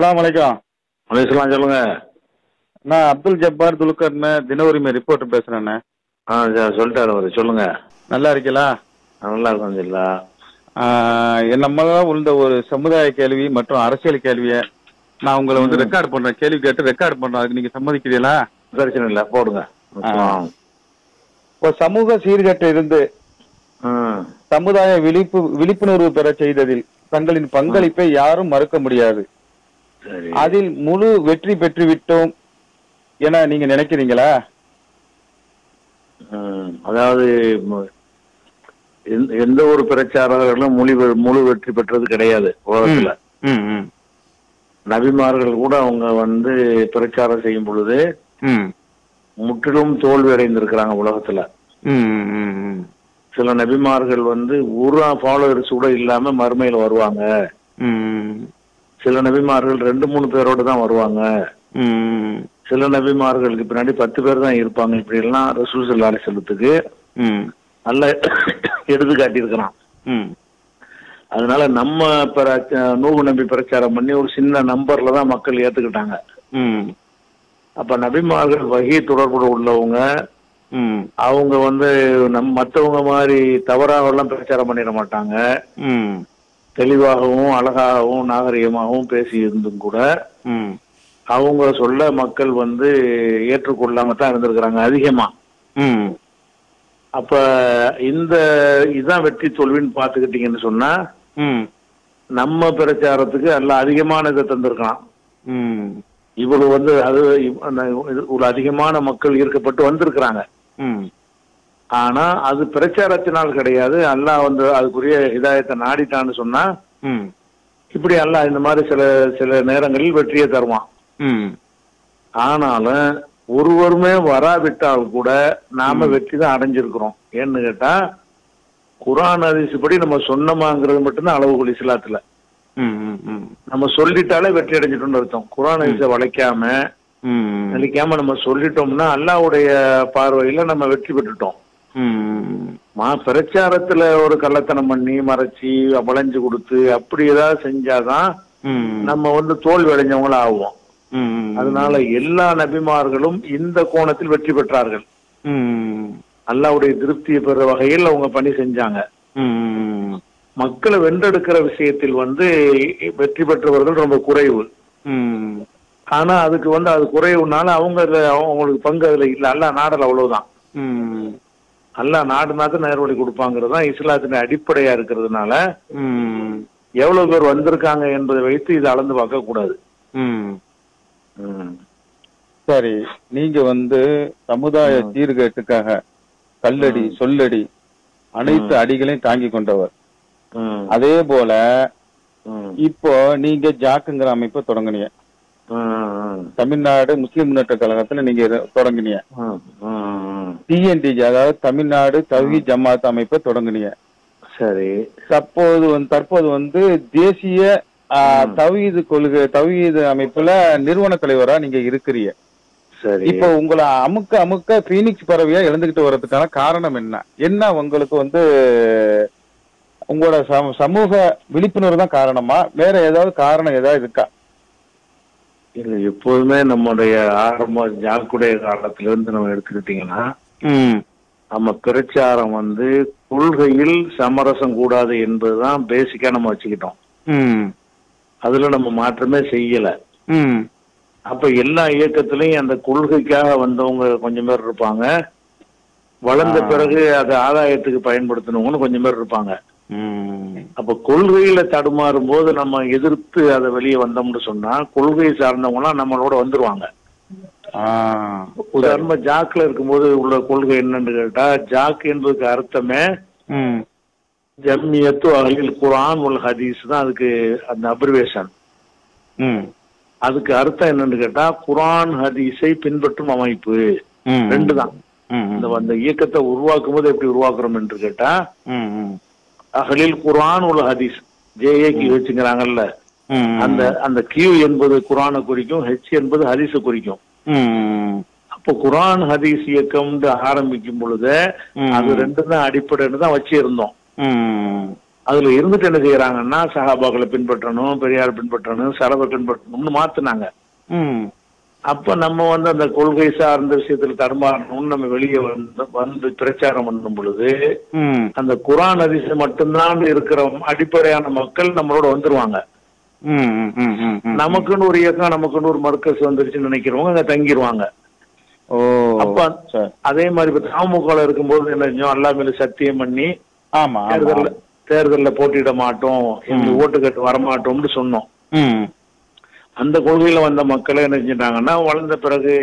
அஸ்ஸலாமு அலைக்கும். அலைஹிஸ்ஸலாம் சொல்லுங்க. நான் அப்துல் ஜப்பார் துலுக்கர்னு தின உரிமை ரிப்போர்ட்டர் பேசுறேண்ணே. சொல்லிட்டாரு அவரு. சொல்லுங்க. நல்லா இருக்கீங்களா? நல்லா இருக்கும் இல்ல. நம்மளால உள்ள ஒரு சமுதாய கேள்வி மற்றும் அரசியல் கேள்வியை நான் உங்களை வந்து ரெக்கார்ட் பண்றேன். கேள்வி கேட்டு ரெக்கார்ட் பண்றேன். அதுக்கு நீங்க சம்மதிக்கிறீங்களா? பிரச்சனை இல்லை, போடுங்க. இப்போ சமூக சீர்கேட்டு இருந்து சமுதாய விழிப்புணர்வு பெற செய்ததில் தங்களின் பங்களிப்பை யாரும் மறுக்க முடியாது. அதில் முழு வெற்றி பெற்று விட்டோம் என நீங்க நினைக்கிறீங்களா? அதாவது எந்த ஒரு பிரச்சாரர்களும் முழு வெற்றி பெற்றது கிடையாது உலகத்துல. நபிமார்கள் கூட அவங்க வந்து பிரச்சாரம் செய்யும் பொழுது முற்றிலும் தோல்வி அடைந்திருக்கிறாங்க உலகத்துல. சில நபிமார்கள் வந்து ஒரு ஃபாலோவர்ஸ் கூட இல்லாம மறுமையில வருவாங்க. சில நபிமார்கள் 2-3 பேரோடு தான் வருவாங்க. சில நபிமார்களுக்கு பின்னாடி 10 பேர் தான் இருப்பாங்க. இப்படி எல்லாம் ரசூல் ஸல்லல்லாஹு அலைஹி வஸல்லத்துக்கு நல்ல எடுத்து காட்டியிருக்கிறான். அதனால நம்ம நூஹ் நபி பிரச்சாரம் பண்ணி ஒரு சின்ன நம்பர்ல தான் மக்கள் ஏத்துக்கிட்டாங்க. அப்ப நபிமார்கள் வஹி தொடர்புட உள்ளவங்க அவங்க வந்து மற்றவங்க மாதிரி தவறாக எல்லாம் பிரச்சாரம் பண்ணிட மாட்டாங்க. தெளிவாகவும் அழகாகவும் நாகரிகமாகவும் பேசி இருந்தும் கூட அவங்க சொல்ல மக்கள் வந்து ஏற்றுக்கொள்ளாம தான் இருந்திருக்கிறாங்க அதிகமா. அப்ப இதுதான் வெற்றி தோல்வின்னு பாத்துக்கிட்டீங்கன்னு சொன்னா நம்ம பிரச்சாரத்துக்கு எல்லாம் அதிகமான இதை தந்திருக்கலாம். இவ்வளவு வந்து அது ஒரு அதிகமான மக்கள் ஈர்க்கப்பட்டு வந்திருக்கிறாங்க. ஆனா அது பிரச்சாரத்தினால் கிடையாது. அல்லாஹ் வந்து அதுக்குரிய ஹிதாயத்தை நாடிட்டான்னு சொன்னா இப்படி அல்லாஹ் இந்த மாதிரி சில நேரங்களில் வெற்றியை தருவான். ஆனாலும் ஒருவருமே வராவிட்டால் கூட நாம வெற்றி தான் அடைஞ்சிருக்கிறோம். ஏன்னு கேட்டா குர்ஆன் ஹதீஸ் படி நம்ம சொன்னமாங்கிறது மட்டும்தான் அளவுகோல் இஸ்லாத்துல. நம்ம சொல்லிட்டாலே வெற்றி அடைஞ்சிட்டோம்னு அர்த்தம். குர்ஆன் ஹதீஸை வளைக்காம நம்ம சொல்லிட்டோம்னா அல்லாஹ்வுடைய பார்வையில நம்ம வெற்றி பெற்றுட்டோம். பிரச்சாரத்துல ஒரு கள்ளத்தனம் பண்ணி மறைச்சி வளைஞ்சு கொடுத்து அப்படி ஏதாவது செஞ்சாதான் நம்ம வந்து தோல்வி அடைஞ்சவங்கள ஆகுவோம். அதனால எல்லா நபிமார்களும் இந்த கோணத்தில் வெற்றி பெற்றார்கள். அல்லாஹ்வுடைய திருப்தியை பெற வகையில் அவங்க பணி செஞ்சாங்க. மக்களை வென்றெடுக்கிற விஷயத்தில் வந்து வெற்றி பெற்றவர்கள் ரொம்ப குறைவு. ஆனா அதுக்கு வந்து அது குறைவுனால அவங்களுக்கு பங்கு அதுல இல்ல. அல்லாஹ் நாடல் அவ்வளவுதான். அல்லாஹ் நாடுனாதான் நேர்வழி கொடுப்பாங்கிறதுதான் இஸ்லாத்தின் அடிப்படையா இருக்கிறதுனால எவ்வளவு பேர் வந்திருக்காங்க என்பதை வைத்து இதை அளந்து பார்க்க கூடாது. சரி, நீங்க வந்து சமுதாய சீர்கேட்டுக்காக கல்லடி சொல்லடி அனைத்து அடிகளையும் தாங்கி கொண்டவர். அதே போல இப்போ நீங்க ஜாக்குங்கிற அமைப்பை தொடங்குனீங்க. தமிழ்நாடு முஸ்லிம் முன்னேற்ற கழகத்துல நீங்க தொடங்குனீங்க. டிஎன்டிஜி அதாவது தமிழ்நாடு தௌஹீத் ஜமாத் அமைப்பை தொடங்குனீங்க. சரி, தற்போது வந்து தேசிய தௌஹீத் அமைப்புல நிறுவன தலைவரா நீங்க இருக்கிறீங்க. சரி, இப்போ உங்களை அமுக்க பீனிக்ஸ் பறவையா இழந்துகிட்டு வர்றதுக்கான காரணம் என்ன? உங்களுக்கு வந்து உங்களோட சமூக விழிப்புணர்வு தான் காரணமா? வேற ஏதாவது காரணம் ஏதாவது இருக்கா? இல்ல, எப்போதுமே நம்முடைய ஆரம்ப ஜாக்குடைய காலத்திலிருந்து நம்ம எடுத்துக்கிட்டீங்கன்னா நம்ம பிரச்சாரம் வந்து கொள்கையில் சமரசம் கூடாது என்பதுதான் பேசிக்கா நம்ம வச்சுக்கிட்டோம். அதுல நம்ம மாற்றமே செய்யல. அப்ப எல்லா இயக்கத்திலையும் அந்த கொள்கைக்காக வந்தவங்க கொஞ்சம் பேர் இருப்பாங்க. வளர்ந்த பிறகு அதை ஆதாயத்துக்கு பயன்படுத்தினவங்கன்னு கொஞ்சம் பேர் இருப்பாங்க. அப்ப கொள்கையில தடுமாறும் போது நம்ம எதிர்த்து அதை வெளியே வந்தோம்னு சொன்னா கொள்கையை சார்ந்தவங்கலாம் நம்மளோட வந்துருவாங்க. உதாரணமா ஜாக்ல இருக்கும்போது உள்ள கொள்கை என்னன்னு கேட்டா, ஜாக் என்பதுக்கு அர்த்தமே ஜம்மியத்து அஹ்லில் குர்ஆன் வல் ஹதீஸ் தான். அதுக்கு அந்த அப்ரிவேஷன். அதுக்கு அர்த்தம் என்னன்னு கேட்டா குர்ஆன் ஹதீஸை பின்பற்றும் அமைப்பு. ரெண்டு தான். அந்த இயக்கத்தை உருவாக்கும் போது எப்படி உருவாக்குறோம் என்று கேட்டா அஹ்லில் குர்ஆன் வல் ஹதீஸ் ஜேஏக்கு வச்சுக்கிறாங்கல்ல, அந்த கியூ என்பது குர்ஆனை குறிக்கும், ஹெச் என்பது ஹதீஸை குறிக்கும். அப்போ குர்ஆன் ஹதீஸ் இயக்கம் ஆரம்பிக்கும் பொழுது அது ரெண்டு தான் அடிப்படைன்னு தான் வச்சு இருந்தோம். அதுல இருந்துட்டு என்ன செய்யறாங்கன்னா சஹாபாக்களை பின்பற்றணும், பெரியார் பின்பற்றணும், சலவை பின்பற்றணும்னு மாத்துனாங்க. அப்ப நம்ம வந்து அந்த கொள்கை சார்ந்த விஷயத்துல தடுமாறணும்னு நம்ம வெளியே வந்து பிரச்சாரம் பண்ணும் பொழுது அந்த குர்ஆன் ஹதீஸ் மட்டும்தான் இருக்கிற அடிப்படையான மக்கள் நம்மளோட வந்துருவாங்க. நமக்குன்னு ஒரு இயக்கம், நமக்குன்னு ஒரு மர்க்கஸ் வந்துருச்சுன்னு நினைக்கிறவங்க அங்க தங்கிடுவாங்க. அப்ப அதே மாதிரி இப்ப தமுக இருக்கும்போது என்ன செஞ்சோம், அல்லாஹ் மேல சத்தியம் பண்ணி தேர்தல்ல போட்டியிட மாட்டோம், எங்களுக்கு ஓட்டு கட்டு வரமாட்டோம்னு சொன்னோம். அந்த கொள்கையில வந்த மக்களை என்ன செஞ்சிட்டாங்கன்னா வளர்ந்த பிறகு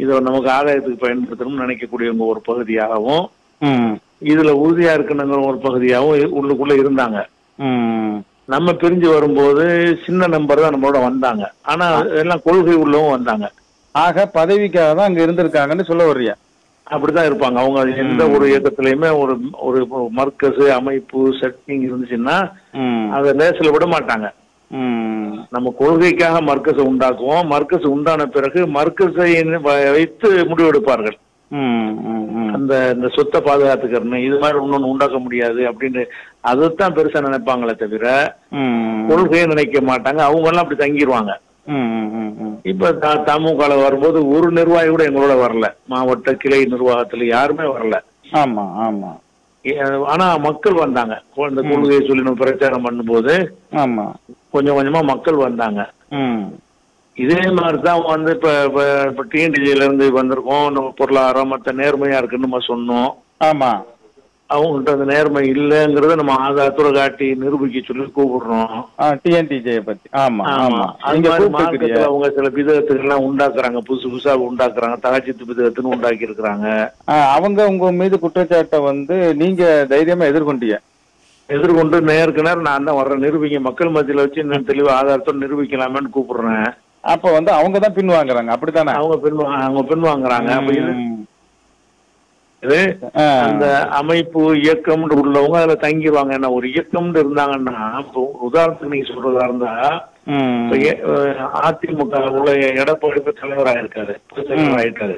இதை நமக்கு ஆதாயத்துக்கு பயன்படுத்தணும்னு நினைக்கக்கூடியவங்க ஒரு பகுதியாகவும், இதுல உறுதியா இருக்கணுங்கிற ஒரு பகுதியாகவும் உள்ளுக்குள்ள இருந்தாங்க. நம்ம பிரிஞ்சு வரும்போது சின்ன நம்பர் தான் நம்மளோட வந்தாங்க. ஆனா எல்லாம் கொள்கை உள்ளவும் வந்தாங்க. ஆக பதவிக்காக தான் அங்க இருந்திருக்காங்கன்னு சொல்ல வர்றியா? அப்படித்தான் இருப்பாங்க அவங்க. எந்த ஒரு இயக்கத்திலயுமே ஒரு ஒரு மர்க்கஸ் அமைப்பு செட்டிங் இருந்துச்சுன்னா அதை லேசில விட மாட்டாங்க. நம்ம கொள்கைக்காக மர்க்கஸை உண்டாக்குவோம், மர்க்கஸ் உண்டான பிறகு மர்க்கஸை வைத்து முடிவெடுப்பார்கள். அந்த சொத்தை பாதுகாத்துக்கிறேன், இது மாதிரி இன்னொன்னு உண்டாக்க முடியாது அப்படின்னு அதைத்தான் பெருசா நினைப்பாங்களே தவிர கொள்கையை நினைக்க மாட்டாங்க. அவங்க எல்லாம் அப்படி தங்கிடுவாங்க. இப்ப தமுக வரும்போது ஒரு நிர்வாகி கூட எங்களோட வரல, மாவட்ட கிளை நிர்வாகத்துல யாருமே வரல. ஆமா ஆமா. ஆனா மக்கள் வந்தாங்க. இந்த கொள்கையை சொல்லி நம்ம பிரச்சாரம் பண்ணும்போது கொஞ்சம் கொஞ்சமா மக்கள் வந்தாங்க. இதே மாதிரிதான் வந்து இப்ப டிஎன்டிஜில இருந்து வந்திருக்கோம். நம்ம பொருளாதாரம் மற்ற நேர்மையா இருக்குன்னு நம்ம சொன்னோம். ஆமா, அவங்கள்ட்ட அந்த நேர்மை இல்லைங்கிறத நம்ம ஆதாரத்தோட காட்டி நிரூபிக்க சொல்லி கூப்பிடுறோம். டிஎன்டிஜியை பத்தி. ஆமா ஆமா. அவங்க சில பிதகத்துக்கெல்லாம் உண்டாக்குறாங்க, புதுசு புதுசா உண்டாக்குறாங்க, தகாச்சித்து பிதகத்துன்னு உண்டாக்கி இருக்கிறாங்க. அவங்க உங்க மீது குற்றச்சாட்டை வந்து நீங்க தைரியமா எதிர்கொண்டு நேருக்கு நேரம் நான் தான் வர்றேன், நிரூபிக்க மக்கள் மத்தியில வச்சு இன்னும் தெளிவா ஆதாரத்தோட நிரூபிக்கலாமேன்னு கூப்பிடுறேன். அப்ப வந்து அவங்க தான் பின் வாங்குறாங்க. அப்படித்தானே? அவங்க பின் வாங்குறாங்க. அந்த அமைப்பு இயக்கம் உள்ளவங்க அதுல தங்கிடுவாங்க. என்ன ஒரு இயக்கம் இருந்தாங்கன்னா, இப்போ உதாரணத்துக்கு நீங்க சொல்றதா இருந்தா அதிமுக உள்ள எடப்பாடி தலைவராயிருக்காரு, தலைவராயிருக்காரு.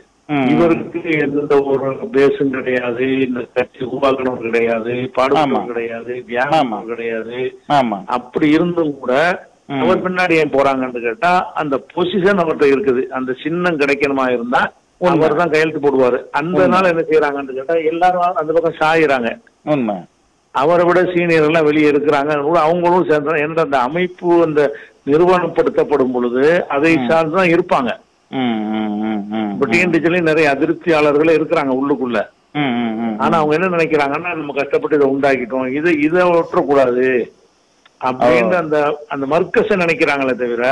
இவருக்கு எந்த ஒரு பேசும் கிடையாது, இந்த கட்சி உருவாக்கணும் கிடையாது, பாடுபடும் கிடையாது, வியாபாரம் கிடையாது. அப்படி இருந்தும் கூட அவர் பின்னாடி ஏன் போறாங்கன்னு கேட்டா அந்த பொசிஷன் அவர்கிட்ட இருக்குது. அந்த சின்னம் கிடைக்கணுமா இருந்தா அவர் தான் கையெழுத்து போடுவாரு. அந்த நாள் என்ன செய்யறாங்கன்னு கேட்டா எல்லாரும் அந்த பக்கம் சாயிறாங்க. அவரை விட சீனியர் எல்லாம் வெளியே இருக்கிறாங்க. அவங்களும் சேர்ந்து என்ற அந்த அமைப்பு அந்த நிறுவனப்படுத்தப்படும் பொழுது அதை சார்ந்துதான் இருப்பாங்க. இப்ப டிஎன்டிஜிலையும் நிறைய அதிருப்தியாளர்கள் இருக்கிறாங்க உள்ளுக்குள்ள. ஆனா அவங்க என்ன நினைக்கிறாங்கன்னா, நம்ம கஷ்டப்பட்டு இதை உண்டாக்கிட்டோம், இதை ஒற்றக்கூடாது அப்படின்னு அந்த மர்க்கஸை நினைக்கிறாங்களே தவிர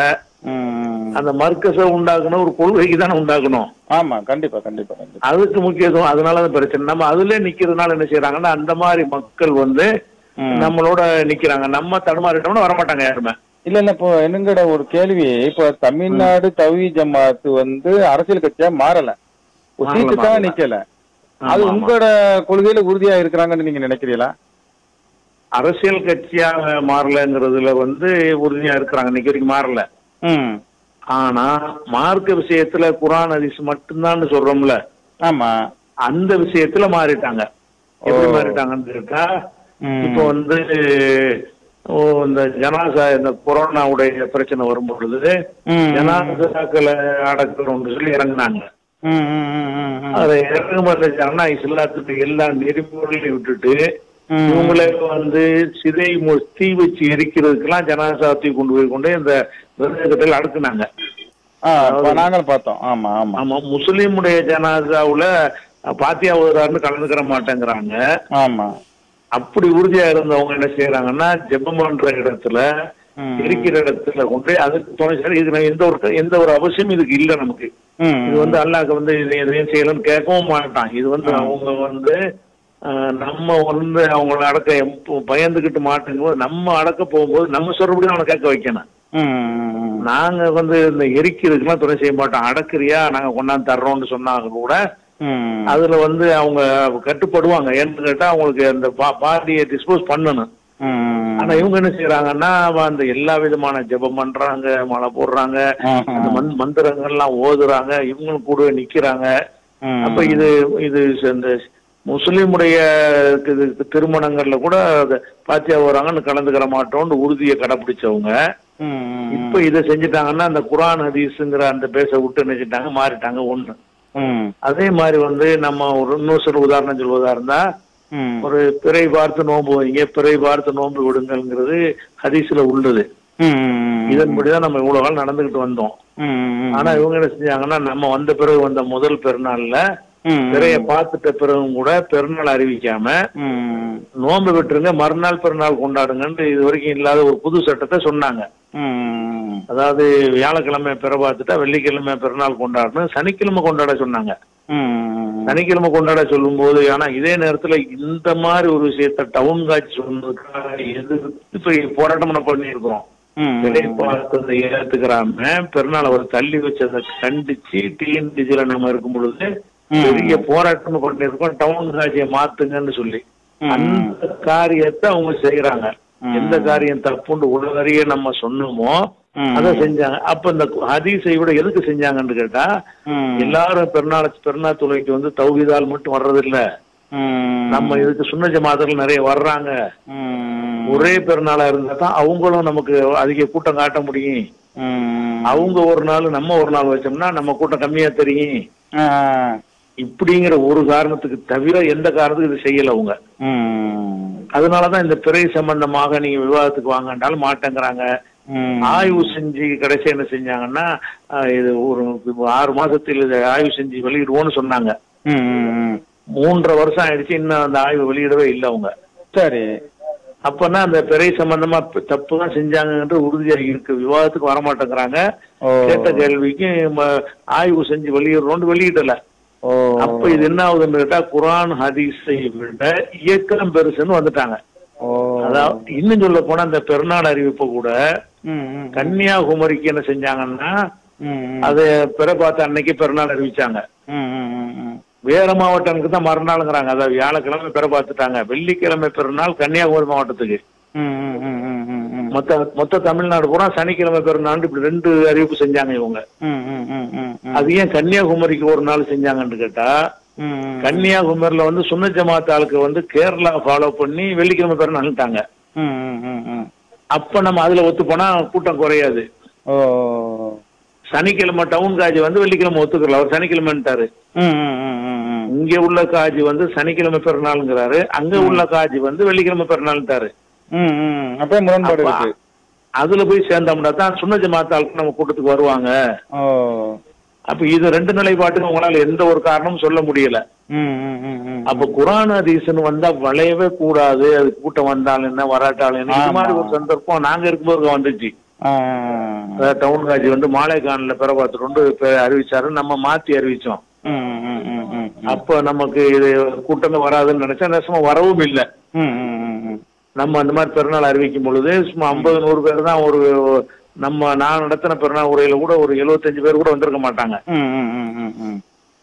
அந்த மர்க்கஸை உண்டாக்கணும் ஒரு கொள்கைக்கு தானே உண்டாக்கணும். ஆமா, கண்டிப்பா கண்டிப்பா கண்டிப்பா. அதுக்கு முக்கியத்துவம். அதனாலதான் பிரச்சனை. நம்ம அதுல நிக்கிறதுனால என்ன செய்யறாங்கன்னா, அந்த மாதிரி மக்கள் வந்து நம்மளோட நிக்கிறாங்க. நம்ம தடுமாறிட்டோம்னா வரமாட்டாங்க யாருமே. இல்ல இப்போ என்னங்கட ஒரு கேள்வி, இப்ப தமிழ்நாடு தௌஹீத் ஜமாத் வந்து அரசியல் கட்சியா மாறல, ஒரு சீட்டுக்காக நிக்கல. அது உங்களோட கொள்கையில உறுதியா இருக்கிறாங்கன்னு நீங்க நினைக்கிறீங்களா? அரசியல் கட்சியாக மாறலங்கிறதுல வந்து உறுதியா இருக்கிறாங்க, இன்னைக்கு வரைக்கும் மாறல. ஆனா மார்க்க விஷயத்துல குர்ஆன் ஹதீஸ் மட்டும்தான் சொல்றோம்ல. ஆமா, அந்த விஷயத்துல மாறிட்டாங்க. எப்படி மாறிட்டாங்கன்னு கேட்டா, இப்ப வந்து இந்த ஜனாசா இந்த கொரோனாவுடைய பிரச்சனை வரும் பொழுது ஜனாசாக்களை அடக்கணும்னு சொல்லி இறங்கினாங்க. அதை இறங்கும்போது இஸ்லாத்துக்கு எல்லா நெறிமுறைகளையும் விட்டுட்டு இவங்களை வந்து தீ வச்சு எரிக்கிறதுக்கெல்லாம் ஜனாசாத்தை கொண்டு போய் கொண்டு இந்த விருதுகள் அடுக்குனாங்க. ஆமா ஆமா. முஸ்லீமுடைய ஜனாசாவுல பாத்தியா ஓதுறாருன்னு கலந்துக்கிற மாட்டேங்கிறாங்க. ஆமா. அப்படி உறுதியா இருந்தவங்க என்ன செய்யறாங்கன்னா, ஜெபம் பண்ற இடத்துல இருக்கிற இடத்துல கொண்டு அதுக்கு துணை இதுக்கு எந்த ஒரு அவசியம் இதுக்கு இல்ல நமக்கு. இது வந்து அல்லாஹ்க்கு வந்து எதையும் செய்யலன்னு கேட்கவும் மாட்டான். இது வந்து அவங்க வந்து நம்ம வந்து அவங்கள அடக்க பயந்துகிட்டு மாட்டேங்கும்போது நம்ம அடக்க போகும்போது நம்ம சொல்றபடி அவனை கேட்க வைக்கணும். நாங்க வந்து இந்த எரிக்கிறதுக்கெல்லாம் துணை செய்ய மாட்டோம். அடக்குறியா நாங்க கொண்டாந்து தர்றோம்னு சொன்னாங்க கூட அதுல வந்து அவங்க கட்டுப்படுவாங்க. ஏன்னு கேட்டா அவங்களுக்கு அந்த பாடியை டிஸ்போஸ் பண்ணணும். ஆனா இவங்க என்ன செய்யறாங்கன்னா, அந்த எல்லா விதமான ஜெபம் பண்றாங்க, மழை போடுறாங்க, அந்த மந்திரங்கள்லாம் ஓதுறாங்க, இவங்களும் கூட நிக்கிறாங்க. அப்ப இது இந்த முஸ்லீமுடைய திருமணங்கள்ல கூட பாத்தியா வராங்கன்னு கலந்துக்கிற மாட்டோம்னு உறுதியை கடைபிடிச்சவங்க இப்ப இதை செஞ்சுட்டாங்கன்னா அந்த குர்ஆன் ஹதீஸ்ங்கிற அந்த பேச விட்டு நினைச்சிட்டாங்க, மாறிட்டாங்க ஒண்ணு. அதே மாதிரி வந்து நம்ம ஒரு இன்னொரு உதாரணம் சொல்வதா இருந்தா, ஒரு பிறை பார்த்து நோன்பு வைங்க, பிறை பார்த்து நோன்பு விடுங்கிறது ஹதீஸ்ல உள்ளது. இதன்படிதான் நம்ம இவ்வளவு நாள் நடந்துகிட்டு வந்தோம். ஆனா இவங்க என்ன செஞ்சாங்கன்னா, நம்ம வந்த பிறகு வந்த முதல் பெருநாள்ல பிறைய பார்த்துட்ட பிறகும் கூட பெருநாள் அறிவிக்காம நோன்பு விட்டுருங்க, மறுநாள் பெருநாள் கொண்டாடுங்கன்னு இது வரைக்கும் இல்லாத ஒரு புது சட்டத்தை சொன்னாங்க. அதாவது வியாழக்கிழமை பிற பார்த்துட்டா வெள்ளிக்கிழமை பெருநாள் கொண்டாடணும், சனிக்கிழமை கொண்டாட சொன்னாங்க. சனிக்கிழமை கொண்டாட சொல்லும் போது, ஆனா இதே நேரத்துல இந்த மாதிரி ஒரு விஷயத்த டவுன் காட்சி சொன்னதுக்காக எதிர்த்து போராட்டம் பண்ணியிருக்கிறோம். ஏத்துக்கிறாம பெருநாள் அவர் தள்ளி வச்சதை கண்டிச்சு டிஎன்டிசில நம்ம இருக்கும் பொழுது பெரிய போராட்டம் பண்ணிருக்கோம், டவுன் காட்சியை மாத்துங்கன்னு சொல்லி. அந்த காரியத்தை அவங்க செய்யறாங்க. எந்த காரியம் தப்புன்னு உலகறிய நம்ம சொன்னோமோ அதை செஞ்சாங்க. அப்ப இந்த ஹதீஸை விட எதுக்கு செஞ்சாங்கன்னு கேட்டா, எல்லாரும் பெருநாள் தொழுகைக்கு வந்து தௌஹீதால் மட்டும் வர்றது இல்ல, நம்ம இதுக்கு சுன்னத் ஜமாஅத்துகள் நிறைய வர்றாங்க. ஒரே பெருநாளா இருந்தா தான் அவங்களும் நமக்கு அதிக கூட்டம் காட்ட முடியும். அவங்க ஒரு நாள் நம்ம ஒரு நாள் வச்சோம்னா நம்ம கூட்டம் கம்மியா தெரியும். இப்படிங்கிற ஒரு காரணத்துக்கு தவிர எந்த காரணத்துக்கு இது செய்யல அவங்க. அதனாலதான் இந்த பிறை சம்பந்தமாக நீங்க விவாதத்துக்கு வாங்கன்றாலும் மாட்டேங்கிறாங்க. ஆய்வு செஞ்சு கடைசி என்ன செஞ்சாங்கன்னா, இது ஒரு 6 மாசத்தில் இதை ஆய்வு செஞ்சு வெளியிடுவோம்னு சொன்னாங்க. 3.5 வருஷம் ஆயிடுச்சு, இன்னும் அந்த ஆய்வு வெளியிடவே இல்லை அவங்க. சரி, அப்பனா அந்த பிறை சம்பந்தமா தப்பு தான் செஞ்சாங்கன்ற உறுதியா இருக்கு. விவாதத்துக்கு வரமாட்டேங்கிறாங்க. கேட்ட கேள்விக்கு ஆய்வு செஞ்சு வெளியிடுறோம்னு வெளியிடல. அப்ப இது என்ன ஆகுதுன்னு கேட்டா, குர்ஆன் ஹதீஸை விட இயக்கம் பெருசுன்னு வந்துட்டாங்க. அதாவது இன்னும் சொல்ல போனா அந்த பெருநாள் அறிவிப்பு கூட கன்னியாகுமரிக்கு என்ன செஞ்சாங்கன்னா, அது பிற பார்த்த அன்னைக்கு பெருநாள் அறிவிச்சாங்க. வேற மாவட்டங்களுக்கு தான் மறுநாளுங்கிறாங்க. அதாவது வியாழக்கிழமை பிற பார்த்துட்டாங்க, வெள்ளிக்கிழமை பெருநாள் கன்னியாகுமரி மாவட்டத்துக்கு. மொத்த தமிழ்நாடு பூரா சனிக்கிழமை பெருநாள் இப்படி 2 அறிவிப்பு செஞ்சாங்க இவங்க. அது ஏன் கன்னியாகுமரிக்கு ஒரு நாள் செஞ்சாங்கன்னு கேட்டா, கன்னியாகுமரியில வந்து சுன்னத் ஜமாத் ஆளுக்கு வந்து கேரளா ஃபாலோ பண்ணி வெள்ளிக்கிழமை பெருநாள்ட்டாங்க. அப்ப நம்ம அதுல ஒத்து போனா கூட்டம் குறையாது. சனிக்கிழமை டவுன் காஜி வந்து வெள்ளிக்கிழமை ஒத்துக்கல, அவர் சனிக்கிழமைன்ட்டாரு. இங்க உள்ள காஜி வந்து சனிக்கிழமை பெருநாள்ங்கிறாரு, அங்க உள்ள காஜி வந்து வெள்ளிக்கிழமை பெருநாள்ட்டாரு. அதுல போய் சேர்ந்தோம்னா தான் சுன்னத் ஜமாத் ஆளுக்கு நம்ம கூட்டத்துக்கு வருவாங்க. அப்ப இது 2 நிலைப்பாட்டுக்கு உங்களால எந்த ஒரு காரணமும் சொல்ல முடியல. அப்ப குர்ஆன் ஹதீஸ்னு வந்தா வளையவே கூடாது, அது கூட்டம் வந்தாலும் என்ன வராட்டாலும் என்ன, இது மாதிரி ஒரு சந்தர்ப்பம் நாங்க இருக்கும்போது வந்துச்சு. டவுன் காஜி வந்து மாலைகான்ல பிற பார்த்துட்டு அறிவிச்சாரு, நம்ம மாத்தி அறிவிச்சோம். அப்ப நமக்கு இது கூட்டமே வராதுன்னு நினைச்சா நெசமா வரவும் இல்லை. நம்ம அந்த மாதிரி பெருநாள் அறிவிக்கும் பொழுது சும்மா 50-100 பேர் தான் ஒரு நான் நடத்தின பெருநாள் உரையில கூட ஒரு 75 பேர் கூட வந்திருக்க மாட்டாங்க.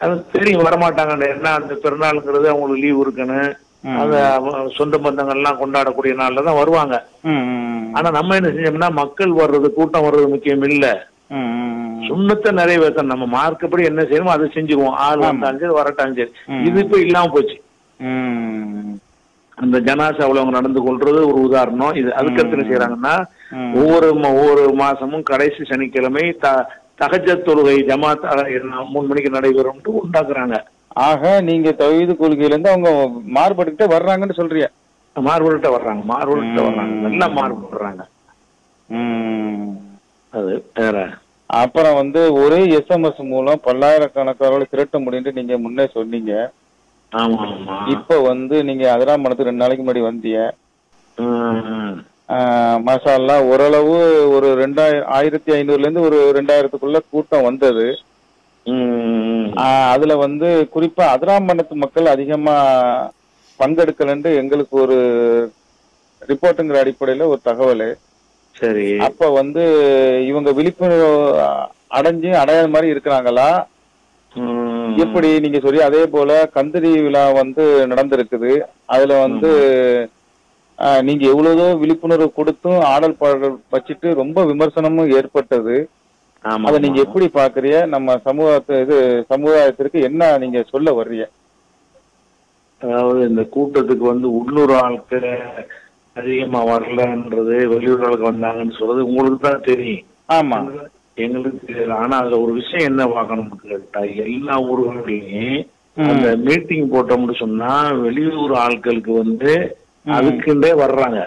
அது தெரியும் வரமாட்டாங்க. என்ன அந்த பெருநாளுங்கிறது அவங்களுக்கு லீவ் இருக்குன்னு, அந்த சொந்த பந்தங்கள்லாம் கொண்டாடக்கூடிய நாள்ல தான் வருவாங்க. ஆனா நம்ம என்ன செஞ்சோம்னா, மக்கள் வர்றது கூட்டம் வர்றது முக்கியம் இல்ல, சுண்ணத்தை நிறைவேற்ற நம்ம மார்க்கப்படி என்ன செய்யணுமோ அதை செஞ்சுக்குவோம். ஆள் வந்தாலும் சரி வரட்டாலும் சரி. இது இப்ப இல்லாம போச்சு. அந்த ஜனாசாவுல அவங்க நடந்து கொள்றது ஒரு உதாரணம். இது அதுக்கடுத்து என்ன செய்யறாங்கன்னா, ஒவ்வொரு மாசமும் கடைசி சனிக்கிழமை தஹஜ்ஜத் தொழுகை ஜமாத் 3 மணிக்கு நடைபெறும் உண்டாக்குறாங்க. ஆக நீங்க தௌஹீது கொள்கையில இருந்து அவங்க மாறுபட்டுக்கிட்டே வர்றாங்கன்னு சொல்றீங்க. மாறுபட்டு வர்றாங்க, நல்லா மாறுபடுறாங்க. அது வேற. அப்புறம் வந்து ஒரே SMS மூலம் பல்லாயிரக்கணக்கானவர்களை திரட்ட முடியும்னு நீங்க முன்னே சொன்னீங்க. இப்ப வந்து நீங்க அதிராமணத்துக்கு 2 நாளைக்கு முன்னாடி வந்தீங்க. மசாலா ஓரளவு ஒரு 1500ல இருந்து ஒரு 2000க்குள்ள கூட்டம் வந்தது. அதுல வந்து குறிப்பா அதிராமணத்து மக்கள் அதிகமா பங்கெடுக்கலன்னு எங்களுக்கு ஒரு ரிப்போர்ட்டுங்கிற அடிப்படையில ஒரு தகவல். சரி, அப்ப வந்து இவங்க விழிப்புணர்வு அடைஞ்சு அடையாத மாதிரி இருக்கிறாங்களா எப்படி நீங்க சொல்லி? அதே போல கந்தரி விழா வந்து நடந்திருக்குது. அதுல வந்து நீங்க எவ்வளவோ விழிப்புணர்வு கொடுத்தும் ஆடல் பாடல் வச்சுட்டு ரொம்ப விமர்சனமும் ஏற்பட்டது. அதை நீங்க எப்படி பாக்குறீங்க? நம்ம சமுதாயத்திற்கு என்ன நீங்க சொல்ல வர்றீங்க? அதாவது அதாவது இந்த கூட்டத்துக்கு வந்து உள்ளூர் ஆட்கள் அதிகமா வரலன்றது, வெளியூர் ஆளுக்கு வந்தாங்கன்னு சொல்றது உங்களுக்கு தான் தெரியும். ஆமா, எங்களுக்கு தெரியல. ஆனா அதுல ஒரு விஷயம் என்ன பார்க்கணும்னு கேட்டா, எல்லா ஊர்களையும் அந்த மீட்டிங் போட்டோம்னு சொன்னா வெளியூர் ஆட்களுக்கு வந்து அதுக்குண்டே வர்றாங்க.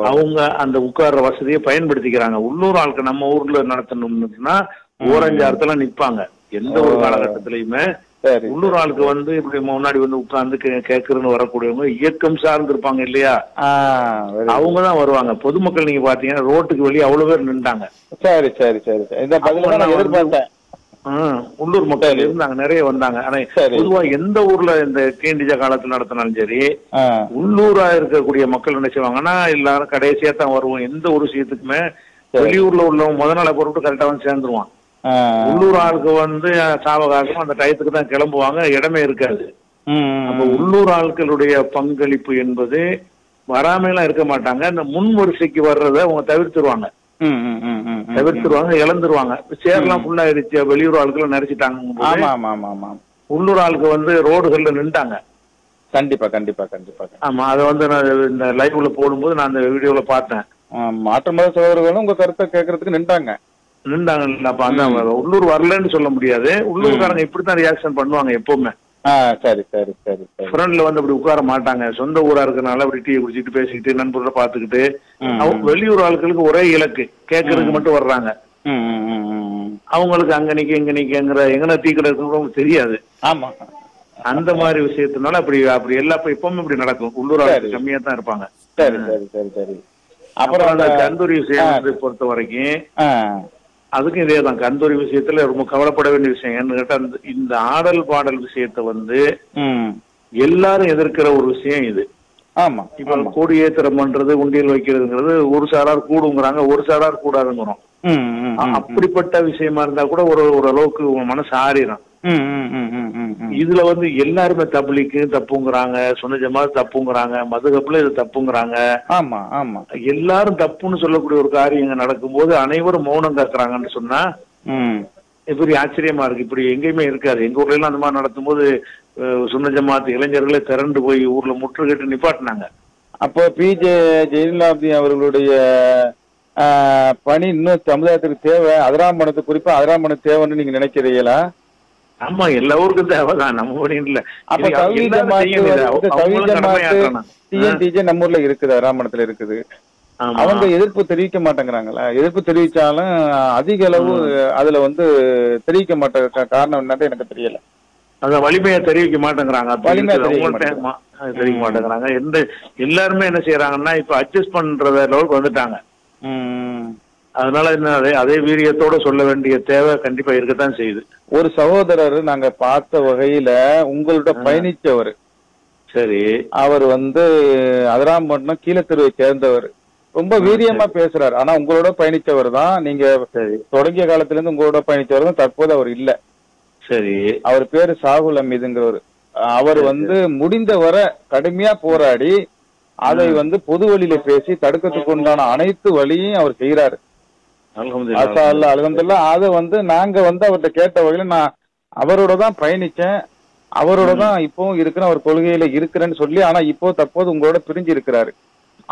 அவங்க அந்த உட்கார்ற வசதியை பயன்படுத்திக்கிறாங்க. உள்ளூர் ஆட்கள் நம்ம ஊர்ல நடத்தணும்னா ஓரஞ்சாரத்துல நிப்பாங்க. எந்த ஒரு காலகட்டத்திலயுமே உள்ளூர் ஆளுக்கு வந்து இப்படி முன்னாடி வந்து உட்கார்ந்து கேட்கறன்னு வரக்கூடியவங்க இயக்கம் சார்ந்து இருப்பாங்க இல்லையா, அவங்கதான் வருவாங்க. பொதுமக்கள் நீங்க பாத்தீங்கன்னா ரோட்டுக்கு வெளியே அவ்வளவு பேர் நின்றாங்க. சரி சரி சரி, இந்த பதில நான் எதிர்பார்த்தேன். உள்ளூர் மக்கள் இருந்தாங்க, நிறைய வந்தாங்க. ஆனா பொதுவா எந்த ஊர்ல இந்த டிஎன்டிஜே காலத்துல நடத்தினாலும் சரி, உள்ளூரா இருக்கக்கூடிய மக்கள் என்ன செய்வாங்கன்னா எல்லாரும் கடைசியா தான் வருவோம். எந்த ஒரு விஷயத்துக்குமே வெளியூர்ல உள்ளவங்க முத நாளை பொறுத்து கரெக்டா வந்து சேர்ந்துருவான். உள்ளூர் ஆளுக்கு வந்து சாவகாசம் அந்த டயத்துக்கு தான் கிளம்புவாங்க, இடமே இருக்காது. அப்ப உள்ளூர் ஆட்களுடைய பங்களிப்பு என்பது வராமையெல்லாம் இருக்க மாட்டாங்க. இந்த முன் வரிசைக்கு வர்றதை அவங்க தவிர்த்துருவாங்க, இழந்துருவாங்க. சேர்லாம் ஃபுல்லா ஆயிடுச்சு, வெளியூர் ஆளுக்களை நிறைச்சிட்டாங்க. உள்ளூர் ஆளுக்கு வந்து ரோடுகள்ல நின்றாங்க. கண்டிப்பா கண்டிப்பா கண்டிப்பா. ஆமா, அதை வந்து நான் இந்த லைவ்ல போடும்போது நான் அந்த வீடியோல பார்த்தேன். மாற்று மத சகோதரர்களும் உங்க கருத்தை கேட்கறதுக்கு நின்றாங்க. அப்ப அந்த உள்ளூர் வரலன்னு சொல்ல முடியாது. உள்ளூர்காரங்க இப்படித்தான் ரியாக்ஷன் பண்ணுவாங்க எப்பவுமே. சரி சரி சரி, ஃப்ரெண்ட்ல வந்து அப்படி உட்கார மாட்டாங்க. சொந்த ஊரா இருக்கனால அப்படி டீ குடிச்சிட்டு பேசிக்கிட்டு நண்பர்களை பாத்துக்கிட்டு, வெளியூர் ஆட்களுக்கு ஒரே இலக்கு கேட்கறதுக்கு மட்டும் வர்றாங்க. அவங்களுக்கு அங்க நிக்க இங்க நிக்கங்கிற எங்கன்னா டீ கடை இருக்குன்னு தெரியாது. ஆமா, அந்த மாதிரி விஷயத்தினால அப்படி எல்லா எப்பவுமே இப்படி நடக்கும். உள்ளூர் ஆளுக்கு கம்மியா தான் இருப்பாங்க. சரி சரி சரி சரி. அப்புறம் அந்த கந்தூரி விஷயம் பொறுத்த வரைக்கும் அதுக்கும் இதேதான். கந்தூரி விஷயத்துல ரொம்ப கவலைப்பட வேண்டிய விஷயம் ஏன்னு கேட்டா, இந்த ஆடல் பாடல் விஷயத்த வந்து எல்லாரும் எதிர்க்கிற ஒரு விஷயம் இது. ஆமா, இப்ப கொடியேற்றம் பண்றது, உண்டியல் வைக்கிறதுங்கிறது ஒரு சாரார் கூடுங்கிறாங்க, ஒரு சாரார் கூடாதுங்கிறோம். அப்படிப்பட்ட விஷயமா இருந்தா கூட ஓரளவுக்கு மனசு ஆறிடும். இதுல வந்து எல்லாருமே தப்லீக்கு தப்புங்கிறாங்க, சுன்ன ஜமாத் தப்புங்கிறாங்க, மதுஹப்ல இது தப்புங்கிறாங்க. ஆமா ஆமா, எல்லாரும் தப்புன்னு சொல்லக்கூடிய ஒரு காரியம் நடக்கும்போது அனைவரும் மௌனம் காக்குறாங்கன்னு சொன்னா இப்படி ஆச்சரியமா இருக்கு. இப்படி எங்கேயுமே இருக்காது. எங்க ஊர்ல எல்லாம் அந்த மாதிரி நடத்தும் போது சுன்ன ஜமாத் இளைஞர்களே திரண்டு போய் ஊர்ல முற்றுகையிட்டு நிப்பாட்டினாங்க. அப்போ பிஜே ஜெயலலிதா அவர்களுடைய பணி இன்னும் சமுதாயத்துக்கு தேவை, அதிராம்பணத்துக்கு குறிப்பா அதிராம்பணம் தேவைன்னு நீங்க நினைக்கிறீங்களா? ஆமா, எல்லா ஊருக்கும் தேவைதான், நம்ம ஊரின் இல்ல. அப்ப டிஎன்டிஜே நம்ம ஊர்ல இருக்குது, அதிராம்பணத்துல இருக்குது. அவங்க எதிர்ப்பு தெரிவிக்க மாட்டேங்கிறாங்களா? எதிர்ப்பு தெரிவிச்சாலும் அதிக அளவு அதுல வந்து தெரிவிக்க மாட்டேங்க. காரணம் என்னன்னு எனக்கு தெரியல. அத வலிமையை தெரிவிக்க மாட்டேங்கிறாங்க, தெரிவிக்க மாட்டேங்கிறாங்க. எல்லாருமே என்ன செய்யறாங்கன்னா இப்ப அட்ஜஸ்ட் பண்ற லெவலுக்கு வந்துட்டாங்க. அதனால என்ன, அதே வீரியத்தோட சொல்ல வேண்டிய தேவை கண்டிப்பா இருக்கத்தான் செய்யுது. ஒரு சகோதரர் நாங்க பார்த்த வகையில உங்களோட பயணிச்சவர். சரி, அவர் வந்து அதிராம்பட்டினம் கீழத்தெருவை சேர்ந்தவர். ரொம்ப வீரியமா பேசுறாரு. ஆனா உங்களோட பயணிச்சவர் தான். நீங்க தொடங்கிய காலத்துல இருந்து உங்களோட பயணிச்சவர் தான். தற்போது அவர் இல்ல. சரி, அவர் பேரு சாகுல் அமீதுங்கிறவர். அவர் வந்து முடிந்த வரை கடுமையா போராடி அதை வந்து பொது வழியில பேசி தடுக்கிறதுக்கு உண்டான அனைத்து வழியும் அவர் செய்யறாரு. அல்ஹம்துலில்லாஹ். அதை வந்து நாங்க வந்து அவர்கிட்ட கேட்ட வகையில நான் அவரோட தான் பயணிச்சேன், அவரோட தான் இப்பவும் இருக்கிறேன், அவர் கொள்கையில இருக்கிறேன்னு சொல்லி. ஆனா இப்போ தற்போது உங்களோட பிரிஞ்சு இருக்கிறாரு.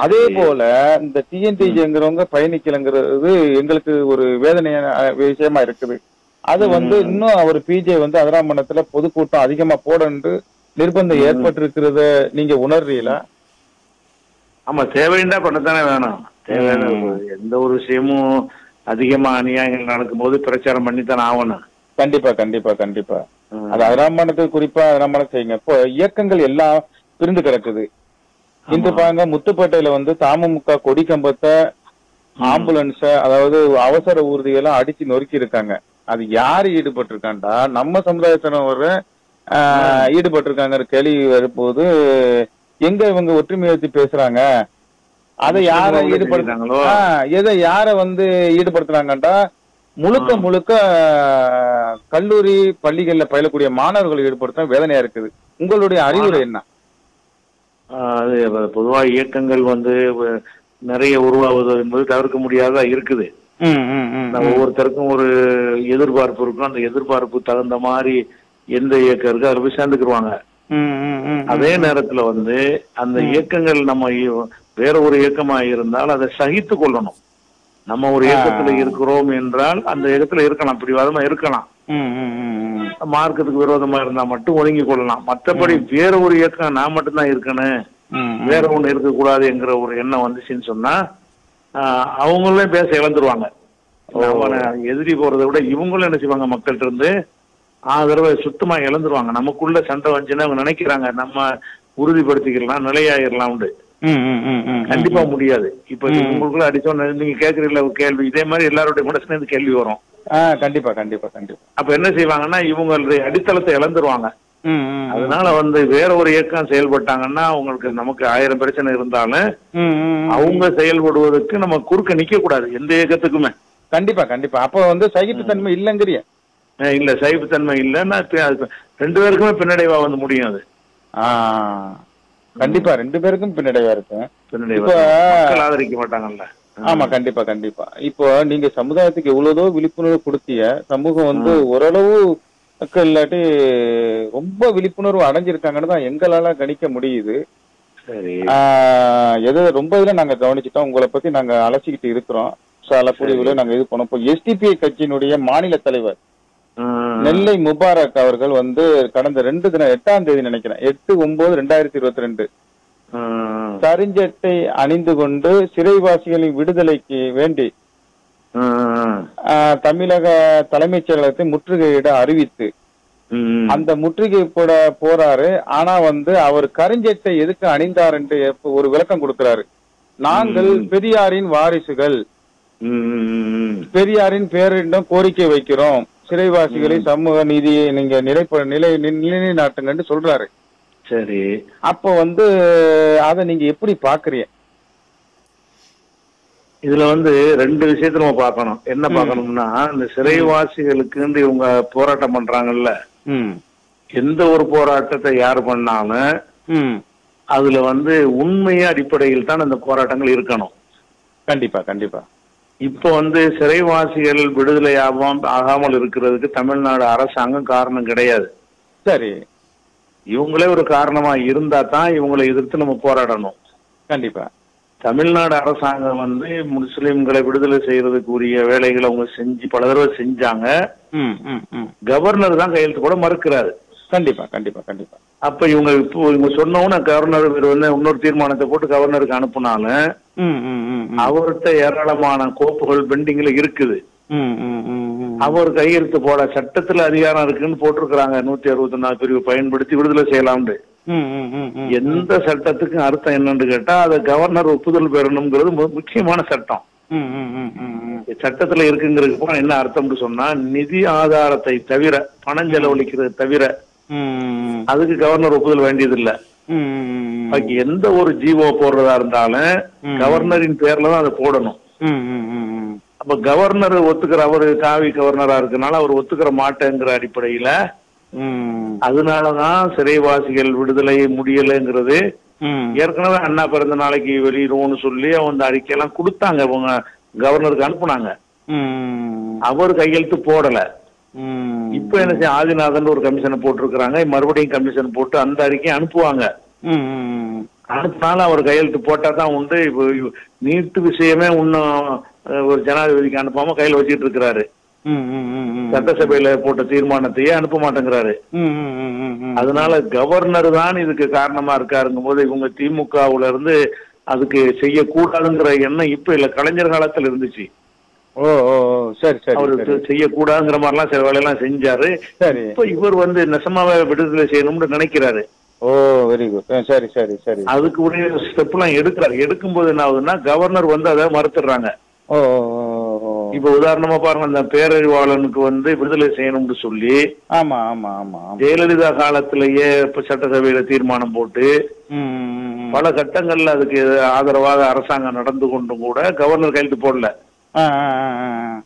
அதே போல இந்த டிஎன்டிஜேங்கிறவங்க பயணிக்கலங்கிறது எங்களுக்கு ஒரு வேதனையான விஷயமா இருக்குது. அது வந்து இன்னும் அவர் பிஜே வந்து அதிராம்பணத்துல பொதுக்கூட்டம் அதிகமா போடன்று நிர்பந்தம் ஏற்பட்டிருக்கிறத நீங்க உணர்றீங்களா? ஆமா, தேவைன்னா பண்ணத்தானே வேணும். தேவையான எந்த ஒரு விஷயமும் அதிகமா அநியாயங்கள் நடக்கும்போது பிரச்சாரம் பண்ணித்தானே ஆகணும். கண்டிப்பா கண்டிப்பா கண்டிப்பா. அது அதிராம்பணத்துக்கு குறிப்பா அதிராம்பணம் செய்யுங்க. இப்போ இயக்கங்கள் எல்லாம் பிரிந்து கிடக்குது. இன்று பாருங்க, முத்துப்பேட்டையில வந்து தமுமுக கொடி கம்பத்தை, ஆம்புலன்ஸ, அதாவது அவசர ஊர்தியெல்லாம் அடிச்சு நொறுக்கி இருக்காங்க. அது யாரு ஈடுபட்டு இருக்காண்டா நம்ம சமுதாயத்தினர் ஈடுபட்டு இருக்காங்கிற கேள்வி வரும்போது எங்க இவங்க ஒற்றுமை வச்சு பேசுறாங்க? அதை யார ஈடுபடுத்தாங்களோ, எதை யார வந்து ஈடுபடுத்துறாங்கண்டா முழுக்க முழுக்க கல்லூரி பள்ளிகள்ல பயிலக்கூடிய மாணவர்களை ஈடுபடுத்த வேதனையா இருக்குது. உங்களுடைய அறிவுரை என்ன? அது பொதுவா இயக்கங்கள் வந்து நிறைய உருவாவது என்பது தவிர்க்க முடியாததா இருக்குது. ஒவ்வொருத்தருக்கும் ஒரு எதிர்பார்ப்பு இருக்கும். அந்த எதிர்பார்ப்பு தகுந்த மாதிரி எந்த இயக்கம் இருக்கு அதில் போய் சேர்ந்துக்குருவாங்க. அதே நேரத்துல வந்து அந்த இயக்கங்கள் நம்ம வேற ஒரு இயக்கமா இருந்தால் அதை சகித்து கொள்ளணும். நம்ம ஒரு இயக்கத்துல இருக்கிறோம் என்றால் அந்த இயக்கத்துல இருக்கலாம், பிடிவாதமா இருக்கலாம், மார்க்கத்துக்கு விரோதமா இருந்தா மட்டும் ஒதுங்கி கொள்ளலாம். மற்றபடி வேற ஒரு இயக்கம் நான் மட்டும்தான் இருக்கணும், வேற ஒண்ணு இருக்கக்கூடாது என்கிற ஒரு எண்ணம் வந்துச்சுன்னு சொன்னா அவங்களே பேச இழந்துருவாங்க. எதிரி போறதை விட இவங்களும் என்ன செய்வாங்க, மக்கள்கிட்ட இருந்து ஆதரவை சுத்தமா இழந்துருவாங்க. நமக்குள்ள சண்டை வந்துச்சுன்னா அவங்க நினைக்கிறாங்க நம்ம உறுதிப்படுத்திக்கலாம், நிலையாயிரலாம் உண்டு. கண்டிப்பா முடியாது. இப்ப உங்களுக்குள்ள அடிச்சோன்னு நீங்க கேக்குறீங்களா ஒரு கேள்வி, இதே மாதிரி எல்லாருடைய மனசுல இருந்து கேள்வி வரும். கண்டிப்பா கண்டிப்பா கண்டிப்பா. அப்ப என்ன செய்வாங்கன்னா இவங்களுடைய அடித்தளத்தை இழந்துருவாங்க. அதனால வந்து வேற ஒரு இயக்கம் செயல்பட்டாங்கன்னா அவங்களுக்கு நமக்கு 1000 பிரச்சனை இருந்தாலும் அவங்க செயல்படுவதற்கு நம்ம குறுக்க நிக்க கூடாது எந்த இயக்கத்துக்குமே. கண்டிப்பா கண்டிப்பா. அப்ப வந்து சகிப்புத்தன்மை இல்லங்கிறிய? இல்ல, சகிப்புத்தன்மை இல்லைன்னா 2 பேருக்குமே பின்னடைவா வந்து முடியும். அது கண்டிப்பா 2 பேருக்கும் பின்னடைவா இருக்கு. மக்கள் ஆதரிக்க மாட்டாங்கல்ல. ஆமா, கண்டிப்பா கண்டிப்பா. இப்போ நீங்க சமுதாயத்துக்கு எவ்வளவோ விழிப்புணர்வு கொடுத்திய, சமூகம் வந்து ஓரளவு மக்கள் இல்லாட்டி ரொம்ப விழிப்புணர்வு அடைஞ்சிருக்காங்கன்னு தான் எங்களால கணிக்க முடியுது. சரி, எது ரொம்ப இதுல நாங்க கவனிச்சுட்டோம். உங்களை பத்தி நாங்க அலசிக்கிட்டு இருக்கிறோம். கூடிய நாங்க இது பண்ணோம். இப்போ எஸ்டிபிஐ கட்சியினுடைய மாநில தலைவர் நெல்லை முபாரக் அவர்கள் வந்து கடந்த 8ஆம் தேதி நினைக்கிறேன், 8/9/2022 கருஞ்சட்டை அணிந்து கொண்டு சிறைவாசிகளின் விடுதலைக்கு வேண்டி தமிழக தலைமைச் செயலகத்தை முற்றுகையிட அறிவித்து அந்த முற்றுகை போறாரு. ஆனா வந்து அவர் கருஞ்சட்டை எதுக்கு அணிந்தார் என்று ஒரு விளக்கம் கொடுக்கிறாரு. நாங்கள் பெரியாரின் வாரிசுகள், பெரியாரின் பேரிடம் கோரிக்கை வைக்கிறோம், சிறைவாசிகளை சமூக நீதியை நீங்க நிலைநாட்டுங்கன்னு சொல்றாரு. சரி, அப்ப வந்து அத நீங்க எப்படி பாக்குறீங்க? இதுல வந்து 2 விஷயத்த நம்ம பார்க்கணும். என்ன பார்க்கணும்னா, இந்த சிறைவாசிகளுக்கு இவங்க போராட்டம் பண்றாங்கல்ல, எந்த ஒரு போராட்டத்தை யார் பண்ணாலும் அதுல வந்து உண்மைய அடிப்படையில் தான் அந்த போராட்டங்கள் இருக்கணும். கண்டிப்பா கண்டிப்பா. இப்ப வந்து சிறைவாசிகள் விடுதலை ஆகாமல் இருக்கிறதுக்கு தமிழ்நாடு அரசாங்கம் காரணம் கிடையாது. சரி, இவங்களே ஒரு காரணமா இருந்தா தான் இவங்களை எதிர்த்து நம்ம போராடணும். கண்டிப்பா. தமிழ்நாடு அரசாங்கம் வந்து முஸ்லிம்களை விடுதலை செய்யறதுக்கு உரிய வேலைகளை அவங்க செஞ்சு பல தடவை செஞ்சாங்க. கவர்னர் தான் கையெழுத்து கூட மறுக்கிறாரு. கண்டிப்பா கண்டிப்பா கண்டிப்பா. அப்ப இவங்க சொன்னோன்னு கவர்னர் வந்து இன்னொரு தீர்மானத்தை போட்டு கவர்னருக்கு அனுப்புனாலும் அவர்கிட்ட ஏராளமான கோப்புகள் பெண்டிங்ல இருக்குது. அவர் கையெழுத்து போட சட்டத்துல அதிகாரம் இருக்குன்னு போட்டிருக்கிறாங்க. 164 பிரிவு பயன்படுத்தி விடுதலை செய்யலாம்னு. எந்த சட்டத்துக்கும் அர்த்தம் என்னன்னு கேட்டா அதை கவர்னர் ஒப்புதல் பெறணுங்கிறது முக்கியமான சட்டம். சட்டத்துல இருக்குங்கிறதுக்கு என்ன அர்த்தம்னு சொன்னா, நிதி ஆதாரத்தை தவிர, பணம் செலவழிக்கிறது தவிர அதுக்கு கவர்னர் ஒப்புதல் வேண்டியது இல்ல. எந்த ஒரு ஜீவோ போடுறதா இருந்தாலும் கவர்னரின் பேர்ல தான் அதை போடணும். அப்ப கவர்னர் ஒத்துக்கிற, அவரு காவி கவர்னரா இருக்கனால அவர் ஒத்துக்கிற மாட்டேங்கிற அடிப்படையில அதனாலதான் சிறைவாசிகள் விடுதலை முடியலைங்கிறது. ஏற்கனவே அண்ணா பிறந்த நாளைக்கு வெளியிடுவோம்னு சொல்லி அவங்க அறிக்கையெல்லாம் கொடுத்தாங்க, அவங்க கவர்னருக்கு அனுப்புனாங்க. அவர் கையெழுத்து போடல. இப்ப என்ன செய்ய, ஆதிநாதன் ஒரு கமிஷனை போட்டிருக்கிறாங்க, மறுபடியும் கமிஷன் போட்டு அந்த அறிக்கையை அனுப்புவாங்க. அனுப்பினாலும் அவர் கையெழுத்து போட்டா தான் உண்டு. இப்போ நீட்டு விஷயமே இன்னும் ஒரு ஜனாதிபதிக்கு அனுப்பாம கையில வச்சுட்டு இருக்கிறாரு. சட்டசபையில போட்ட தீர்மானத்தையே அனுப்ப மாட்டேங்கிறாரு. அதனால கவர்னர் தான் இதுக்கு காரணமா இருக்காருங்கும் போது இவங்க திமுகவுல இருந்து அதுக்கு செய்யக்கூடாதுங்கிற எண்ணம் இப்ப இல்ல, கலைஞர் காலத்துல இருந்துச்சு. அவரு செய்யக்கூடாதுங்கிற மாதிரிலாம் சில வேலையெல்லாம் செஞ்சாரு. இப்ப இவர் வந்து நெசமாவே விடுதலை செய்யணும்னு நினைக்கிறாரு. Very good. சரி சரி சரி. அதுக்கு உரிய ஸ்டெப் எல்லாம் எடுக்கிறாரு. எடுக்கும்போது என்ன ஆகுதுன்னா கவர்னர் வந்து அதை மறுத்துடுறாங்க. இப்ப உதாரணமா பாருங்க, அந்த பேரறிவாளனுக்கு வந்து விடுதலை செய்யணும்னு சொல்லி ஆமா ஆமா ஆமா ஜெயலலிதா காலத்திலேயே இப்ப சட்டசபையில தீர்மானம் போட்டு பல கட்டங்கள்ல அதுக்கு ஆதரவாக அரசாங்கம் நடந்து கொண்டும் கூட கவர்னர் கையெழுத்து போடல.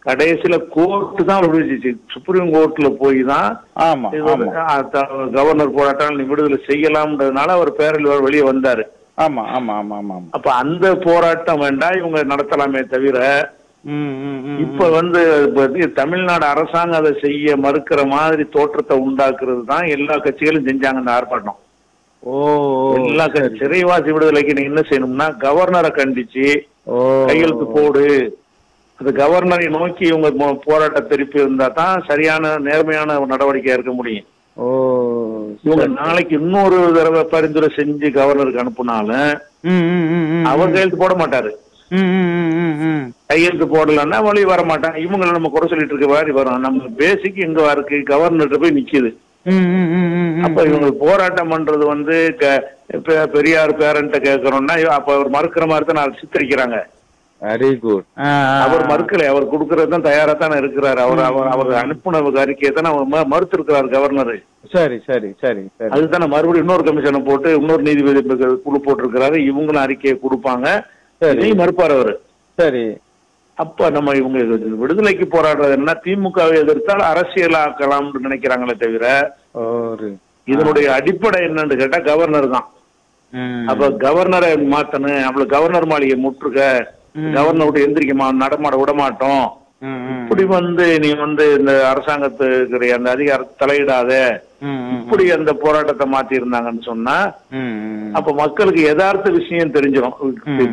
கடைசியில கோர்ட்டு தான் விடுவிச்சு. சுப்ரீம் கோர்ட்ல போய் தான் கவர்னர் போராட்டம் நீ விடுதலை செய்யலாம்ன்றதுனால அவர் பேரறிவாளர் வெளியே வந்தாரு. ஆமா ஆமா ஆமா ஆமா. அப்ப அந்த போராட்டம் வேண்டாம், இவங்க நடத்தலாமே தவிர இப்ப வந்து தமிழ்நாடு அரசாங்கம் அதை செய்ய மறுக்கிற மாதிரி தோற்றத்தை உண்டாக்குறது தான் எல்லா கட்சிகளும் செஞ்சாங்க இந்த ஆர்ப்பாட்டம். ஓ எல்லாம் சிறைவாசி விடுதலைக்கு நீங்க என்ன செய்யணும்னா கவர்னரை கண்டிச்சு கையெழுத்து போடு. அந்த கவர்னரை நோக்கி இவங்க போராட்ட திருப்பி இருந்தா தான் சரியான நேர்மையான நடவடிக்கையா இருக்க முடியும். இவங்க நாளைக்கு இன்னொரு தடவை பரிந்துரை செஞ்சு கவர்னருக்கு அனுப்புனாலும் அவர் கையெழுத்து போட மாட்டாரு. கையெழுத்து போடலன்னா வழி வர மாட்டாங்க. இவங்களை நம்ம குறை சொல்லிட்டு இருக்க மாதிரி வரும். நம்ம பேசிக் எங்க இருக்கு, கவர்னர் போய் நிக்குது. அப்ப இவங்க போராட்டம் பண்றது வந்து பெரியார் பேரண்ட கேட்கறோம்னா அப்ப அவர் மறுக்கிற மாதிரி தான் நான் சித்தரிக்கிறாங்க. Very good. அவர் மறுக்கலை, அவர் கொடுக்கறது தான் தயாரா தானே இருக்கிறாரு. அவர் அனுப்புன அறிக்கையை தானே மறுத்து இருக்கிறாரு கவர்னர். சரி சரி சரி சரி. அதுதானே மறுபடியும் இன்னொரு கமிஷனை போட்டு இன்னொரு நீதிபதி குழு போட்டிருக்கிறாரு. இவங்களும் அறிக்கையை கொடுப்பாங்க, இதையும் மறுப்பாரு அவரு. சரி. அப்ப நம்ம இவங்க விடுதலைக்கு போராடுறது என்ன, திமுகவை எதிர்த்தால் அரசியலாக்கலாம்னு நினைக்கிறாங்களே தவிர இதனுடைய அடிப்படை என்னன்னு கேட்டா கவர்னர் தான். அப்ப கவர்னரை மாத்தணும், அவ்வளவு கவர்னர் மாளிகை முற்றுக, கவர்னர் விட்டு எந்திரிக்க நடமாட விட மாட்டோம், இப்படி வந்து நீ வந்து இந்த அரசாங்கத்துக்கு அந்த அதிகாரத்தை தலையிடாத, இப்படி அந்த போராட்டத்தை மாத்தி இருந்தாங்கன்னு சொன்னா அப்ப மக்களுக்கு யதார்த்த விஷயம் தெரிஞ்சிடும்.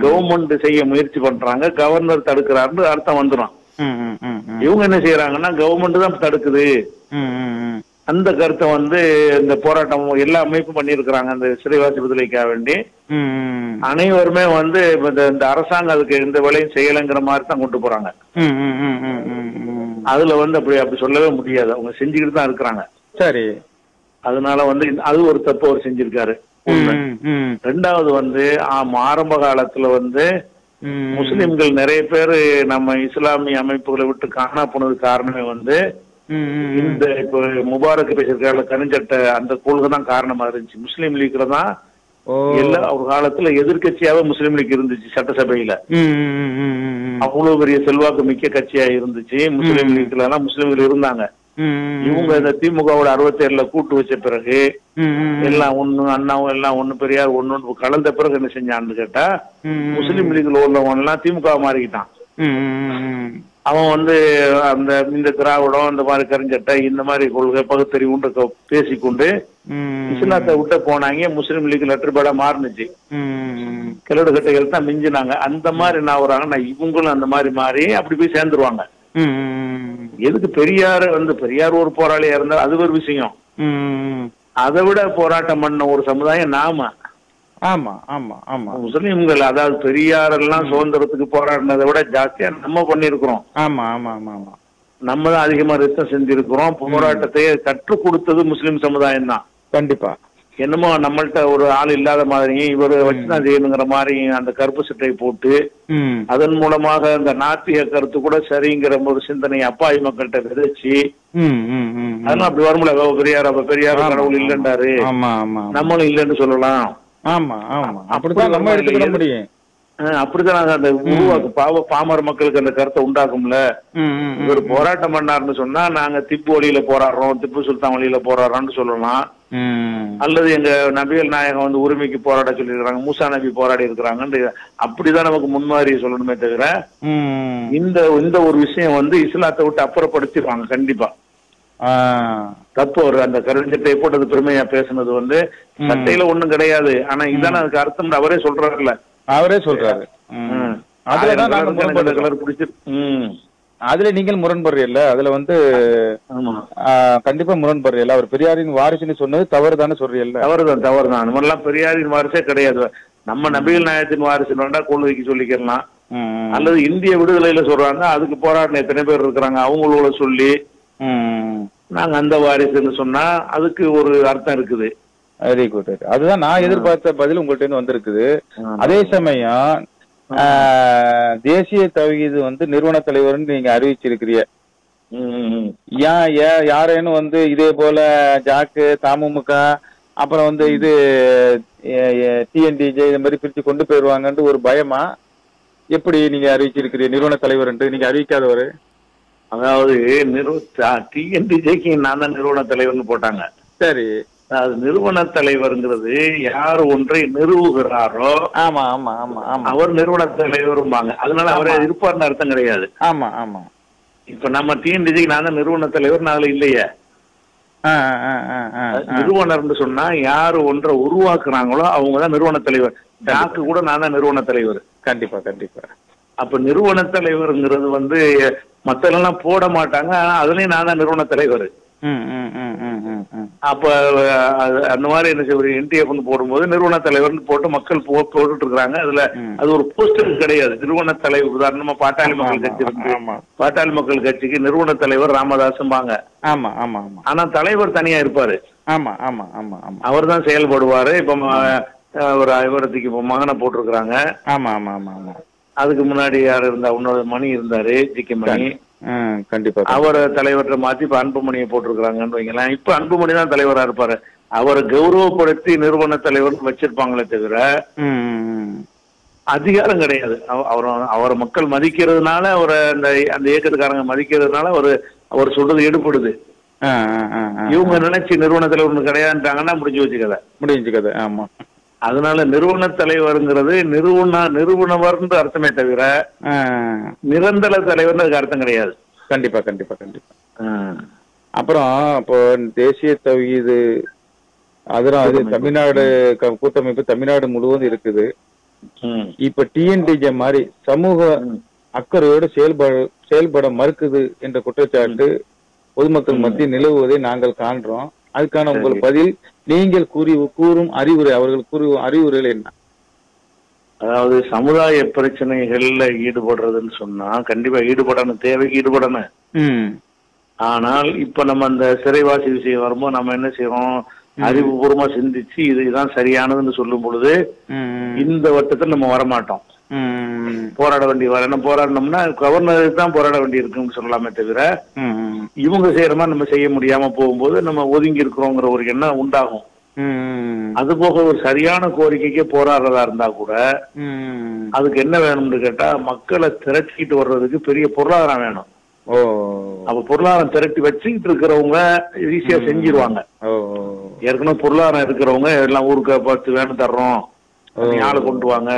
கவர்மெண்ட் செய்ய முயற்சி பண்றாங்க, கவர்னர் தடுக்கிறாருன்னு அர்த்தம் வந்துடும். இவங்க என்ன செய்யறாங்கன்னா கவர்மெண்ட் தான் தடுக்குது அந்த கருத்தை வந்து இந்த போராட்டம் எல்லா அமைப்பும் பண்ணிருக்கிறாங்க. அந்த சிறைவாசி விடுதலைக்காக வேண்டி அனைவருமே வந்து இந்த அரசாங்கம் அதுக்கு எந்த வேலையும் செய்யலைங்கிற மாதிரி தான் கொண்டு போறாங்க. அதுல வந்து அப்படி சொல்லவே முடியாது, அவங்க செஞ்சுக்கிட்டு தான் இருக்கிறாங்க. சரி. அதனால வந்து அது ஒரு தப்பு அவர் செஞ்சிருக்காரு. ரெண்டாவது வந்து ஆரம்ப காலத்துல வந்து முஸ்லிம்கள் நிறைய பேர் நம்ம இஸ்லாமிய அமைப்புகளை விட்டு காணா போனது காரணமே வந்து இந்த இப்ப முபாரக் பேசிருக்காரு கருஞ்சட்டை அந்த கொள்கை தான் காரணமா இருந்துச்சு. முஸ்லீம் லீக்ல தான் எல்லா ஒரு காலத்துல எதிர்கட்சியாவே முஸ்லீம் லீக் இருந்துச்சு சட்டசபையில. அவ்வளவு பெரிய செல்வாக்கு மிக்க கட்சியா இருந்துச்சு முஸ்லீம் லீக்ல எல்லாம் முஸ்லீம்கள் இருந்தாங்க. இவங்க இந்த திமுகவோட 67ல கூட்டு வச்ச பிறகு எல்லாம் ஒண்ணு, அண்ணாவும் எல்லாம் ஒண்ணு, பெரியார் ஒண்ணு கலந்த பிறகு என்ன செஞ்சான்னு கேட்டா முஸ்லீம் லீக்ல உள்ளவங்க எல்லாம் திமுக மாறிக்கிட்டான். அவன் வந்து அந்த இந்த திராவிடம் இந்த மாதிரி கருஞ்சட்டை இந்த மாதிரி கொள்கை பகுத்தறிவுன்ற பேசிக்கொண்டு இஸ்லாத்தை விட்ட போனாங்க. முஸ்லீம் லீக் லெட்டர் பேடா மாறினுச்சு, கிழடு கட்டைகள் தான் மிஞ்சினாங்க. அந்த மாதிரி என்ன ஆகுறாங்கன்னா இவங்களும் அந்த மாதிரி மாறி அப்படி போய் சேர்ந்துருவாங்க. எதுக்கு பெரியார் வந்து பெரியார் ஒரு போராளியா இருந்தா அது ஒரு விஷயம், அதை விட போராட்டம் பண்ண ஒரு சமுதாயம் நாம. ஆமா ஆமா ஆமா. முஸ்லீம்கள் அதாவது பெரியார் எல்லாம் சுதந்திரத்துக்கு போராடினதை விட ஜாஸ்தியா நம்ம பண்ணிருக்கிறோம். ஆமா ஆமா ஆமா ஆமா. நம்ம தான் அதிகமா ரத்தம் செஞ்சிருக்கிறோம். போராட்டத்தையே கற்றுக் கொடுத்தது முஸ்லீம் சமுதாயம் தான். கண்டிப்பா. என்னமோ நம்மள்ட்ட ஒரு ஆள் இல்லாத மாதிரியும் இவரு வச்சுதான் செய்யணுங்கிற மாதிரி அந்த கருப்பு சட்டை போட்டு அதன் மூலமாக அந்த நாத்திக கருத்து கூட சரிங்கிற ஒரு சிந்தனை அப்பாவி மக்கள்கிட்ட விதைச்சு அதெல்லாம் அப்படி வரும்ல. பெரியார் அப்ப பெரியார் கடவுள் இல்லைன்றாரு, நம்மளும் இல்லைன்னு சொல்லலாம். ஆமா ஆமா, அப்படிதான் நம்ம எடுத்துக்கிட முடியும். அப்படிதான் அந்த உருவாக்கு பாமர மக்களுக்கு அந்த கருத்தை உண்டாக்கும்ல. இவர் போராட்டம் பண்ணாருன்னு சொன்னா நாங்க திப்பு வழியில போராடுறோம், திப்பு சுல்தான் வழியில போராடுறோம்னு சொல்லலாம். அல்லது எங்க நபிகள் நாயகம் வந்து உரிமைக்கு போராட சொல்லி இருக்காங்க, மூசா நபி போராடி இருக்கிறாங்கன்னு அப்படிதான் நமக்கு முன்மாதிரி சொல்லணுமே தவிர இந்த ஒரு விஷயம் வந்து இஸ்லாத்தை விட்டு அப்புறப்படுத்திடுவாங்க கண்டிப்பா. தப்பு ஒரு அந்த கருஞ்சட்டையை போட்டது பெருமையா பேசுனது வந்து சட்டையில ஒண்ணும் கிடையாது. ஆனா இதான அதுக்கு அர்த்தம் அவரே சொல்றாருல்ல, அவரே சொல்றாரு. அதுல நீங்கள் முரண்படுறீல்ல, அதுல வந்து கண்டிப்பா முரண்படுறீல்ல. அவர் பெரியாரின் வாரிசுன்னு சொன்னது தவறு தானே சொல்றீல்ல? தவறுதான் தவறுதான். அந்த மாதிரிலாம் பெரியாரின் வாரிசே கிடையாது. நம்ம நபிகள் நாயகத்தின் வாரிசு வேண்டா கொள்கைக்கு சொல்லிக்கலாம். அல்லது இந்திய விடுதலையில சொல்றாங்க, அதுக்கு போராடின எத்தனை பேர் இருக்கிறாங்க அவங்களோட சொல்லி நாங்க அந்த வாரிசுன்னு சொன்னா அதுக்கு ஒரு அர்த்தம் இருக்குது. Very good. அதுதான் நான் எதிர்பார்த்த பதில் உங்கள்ட்ட இருந்து வந்திருக்குது. அதே சமயம் தேசிய தௌஹீத் வந்து நிறுவன தலைவர்னு நீங்க அறிவிச்சிருக்கிறீங்க. யாரேனும் வந்து இதே போல ஜாக்கு தமுமுக அப்புறம் வந்து இது டிஎன்டிஜே இந்த மாதிரி பிரிச்சு கொண்டு போயிருவாங்கன்ட்டு ஒரு பயமா? எப்படி நீங்க அறிவிச்சிருக்கிறீங்க நிறுவன தலைவர் நீங்க அறிவிக்காதவரு? அதாவது டிஎன்டிஜேக்கு நான் தான் நிறுவன தலைவர்னு போட்டாங்க. சரி, அது நிறுவன தலைவர்ங்கிறது யார் ஒன்றை நிறுவுகிறாரோ ஆமா ஆமா ஆமா ஆமா அவர் நிறுவன தலைவரும்பாங்க. அதனால அவரே இருப்பார்னு அர்த்தம் கிடையாது. ஆமா ஆமா. இப்ப நம்ம டிஎன்டிஜேக்கு நான் தான் நிறுவன தலைவர், அதுல இல்லையே. நிறுவனர்னு சொன்னா யாரு ஒன்றை உருவாக்குறாங்களோ அவங்கதான் நிறுவன தலைவர். டாக்கு கூட நான் தான் நிறுவன தலைவர். கண்டிப்பா கண்டிப்பா. அப்ப நிறுவன தலைவருங்கிறது வந்து மத்த எல்லாம் போட மாட்டாங்க. அதுலயும் நான் தான் நிறுவன தலைவர். அப்ப அந்த மாதிரி என்ன ஒரு NTF போடும்போது நிறுவன தலைவர் போட்டு மக்கள் போட்டுட்டு இருக்காங்க. அதுல அது ஒரு போஸ்டர் கிடையாது. நிறுவன தலைவர் உதாரணமா பாட்டாளி மக்கள் கட்சி இருக்கு. பாட்டாளி மக்கள் கட்சிக்கு நிறுவன தலைவர் ராமதாசும்பாங்க. ஆனா தலைவர் தனியா இருப்பாரு. அவர் தான் செயல்படுவாரு. இப்ப ஒரு ஐவரத்துக்கு இப்ப மகனை போட்டிருக்கிறாங்க. அதுக்கு முன்னாடி யாரு இருந்தா இன்னொரு மணி இருந்தாரு, ஜிகே மணி. கண்டிப்பா அவரை தலைவர்கிட்ட மாத்தி இப்ப அன்புமணியை போட்டிருக்கிறாங்கன்னு வைங்களேன். இப்ப அன்புமணி தான் தலைவரா இருப்பாரு. அவரை கௌரவப்படுத்தி நிறுவன தலைவர் வச்சிருப்பாங்களே தவிர அதிகாரம் கிடையாது. அவரை மக்கள் மதிக்கிறதுனால, அவரை அந்த இயக்கத்துக்காரங்க மதிக்கிறதுனால அவர் சொல்றது எடுப்படுது. இவங்க நினைச்சு நிறுவன தலைவர் கிடையாதுன்றாங்கன்னா முடிஞ்சு கதை. ஆமா. அதனால நிறுவன தலைவருங்கிறது நிறுவனவர்னு அர்த்தமே தவிர நிரந்தர தலைவர்னு அதுக்கு அர்த்தம் கிடையாது. கண்டிப்பா கண்டிப்பா கண்டிப்பா. அப்புறம் இப்போ தேசிய தவ்ஹீது அதெல்லாம் அது தமிழ்நாடு கூட்டமைப்பு தமிழ்நாடு முழுவதும் இருக்குது. இப்ப TNTJ மாதிரி சமூக அக்கறையோடு செயல்பட மறுக்குது என்ற குற்றச்சாட்டு பொதுமக்கள் மத்தியில் நிலவுவதை நாங்கள் காண்றோம். அதுக்கான உங்கள் பதில், நீங்கள் கூறும் அறிவுரை, அவர்கள் கூறும் அறிவுரைகள் என்ன? அதாவது சமுதாய பிரச்சனைகள்ல ஈடுபடுறதுன்னு சொன்னா கண்டிப்பா ஈடுபடணும், தேவைக்கு ஈடுபடணும். ஆனால் இப்ப நம்ம அந்த சிறைவாசி விஷயம் வரும்போது நம்ம என்ன செய்யறோம், அறிவுபூர்வமா சிந்திச்சு இதுதான் சரியானதுன்னு சொல்லும் பொழுது இந்த வட்டத்தில் நம்ம வரமாட்டோம். போராட வேண்டி வரணும். போராடணும்னா கவர்னருக்கு தான் போராட வேண்டி இருக்குன்னு சொல்லலாமே தவிர இவங்க செய்யற மாதிரி நம்ம செய்ய முடியாம போகும்போது நம்ம ஒதுங்கி இருக்கிறோங்கிற ஒரு எண்ணம் உண்டாகும். அது போக ஒரு சரியான கோரிக்கைக்கே போராடுறதா இருந்தா கூட அதுக்கு என்ன வேணும்னு கேட்டா மக்களை திரட்டிக்கிட்டு வர்றதுக்கு பெரிய பொருளாதாரம் வேணும். அப்ப பொருளாதாரம் திரட்டி வச்சுக்கிட்டு இருக்கிறவங்க ஈஸியா செஞ்சிருவாங்க. ஏற்கனவே பொருளாதாரம் இருக்கிறவங்க எல்லாம் ஊருக்கு 10 வேணும் தர்றோம், ஆளை கொண்டு வாங்க,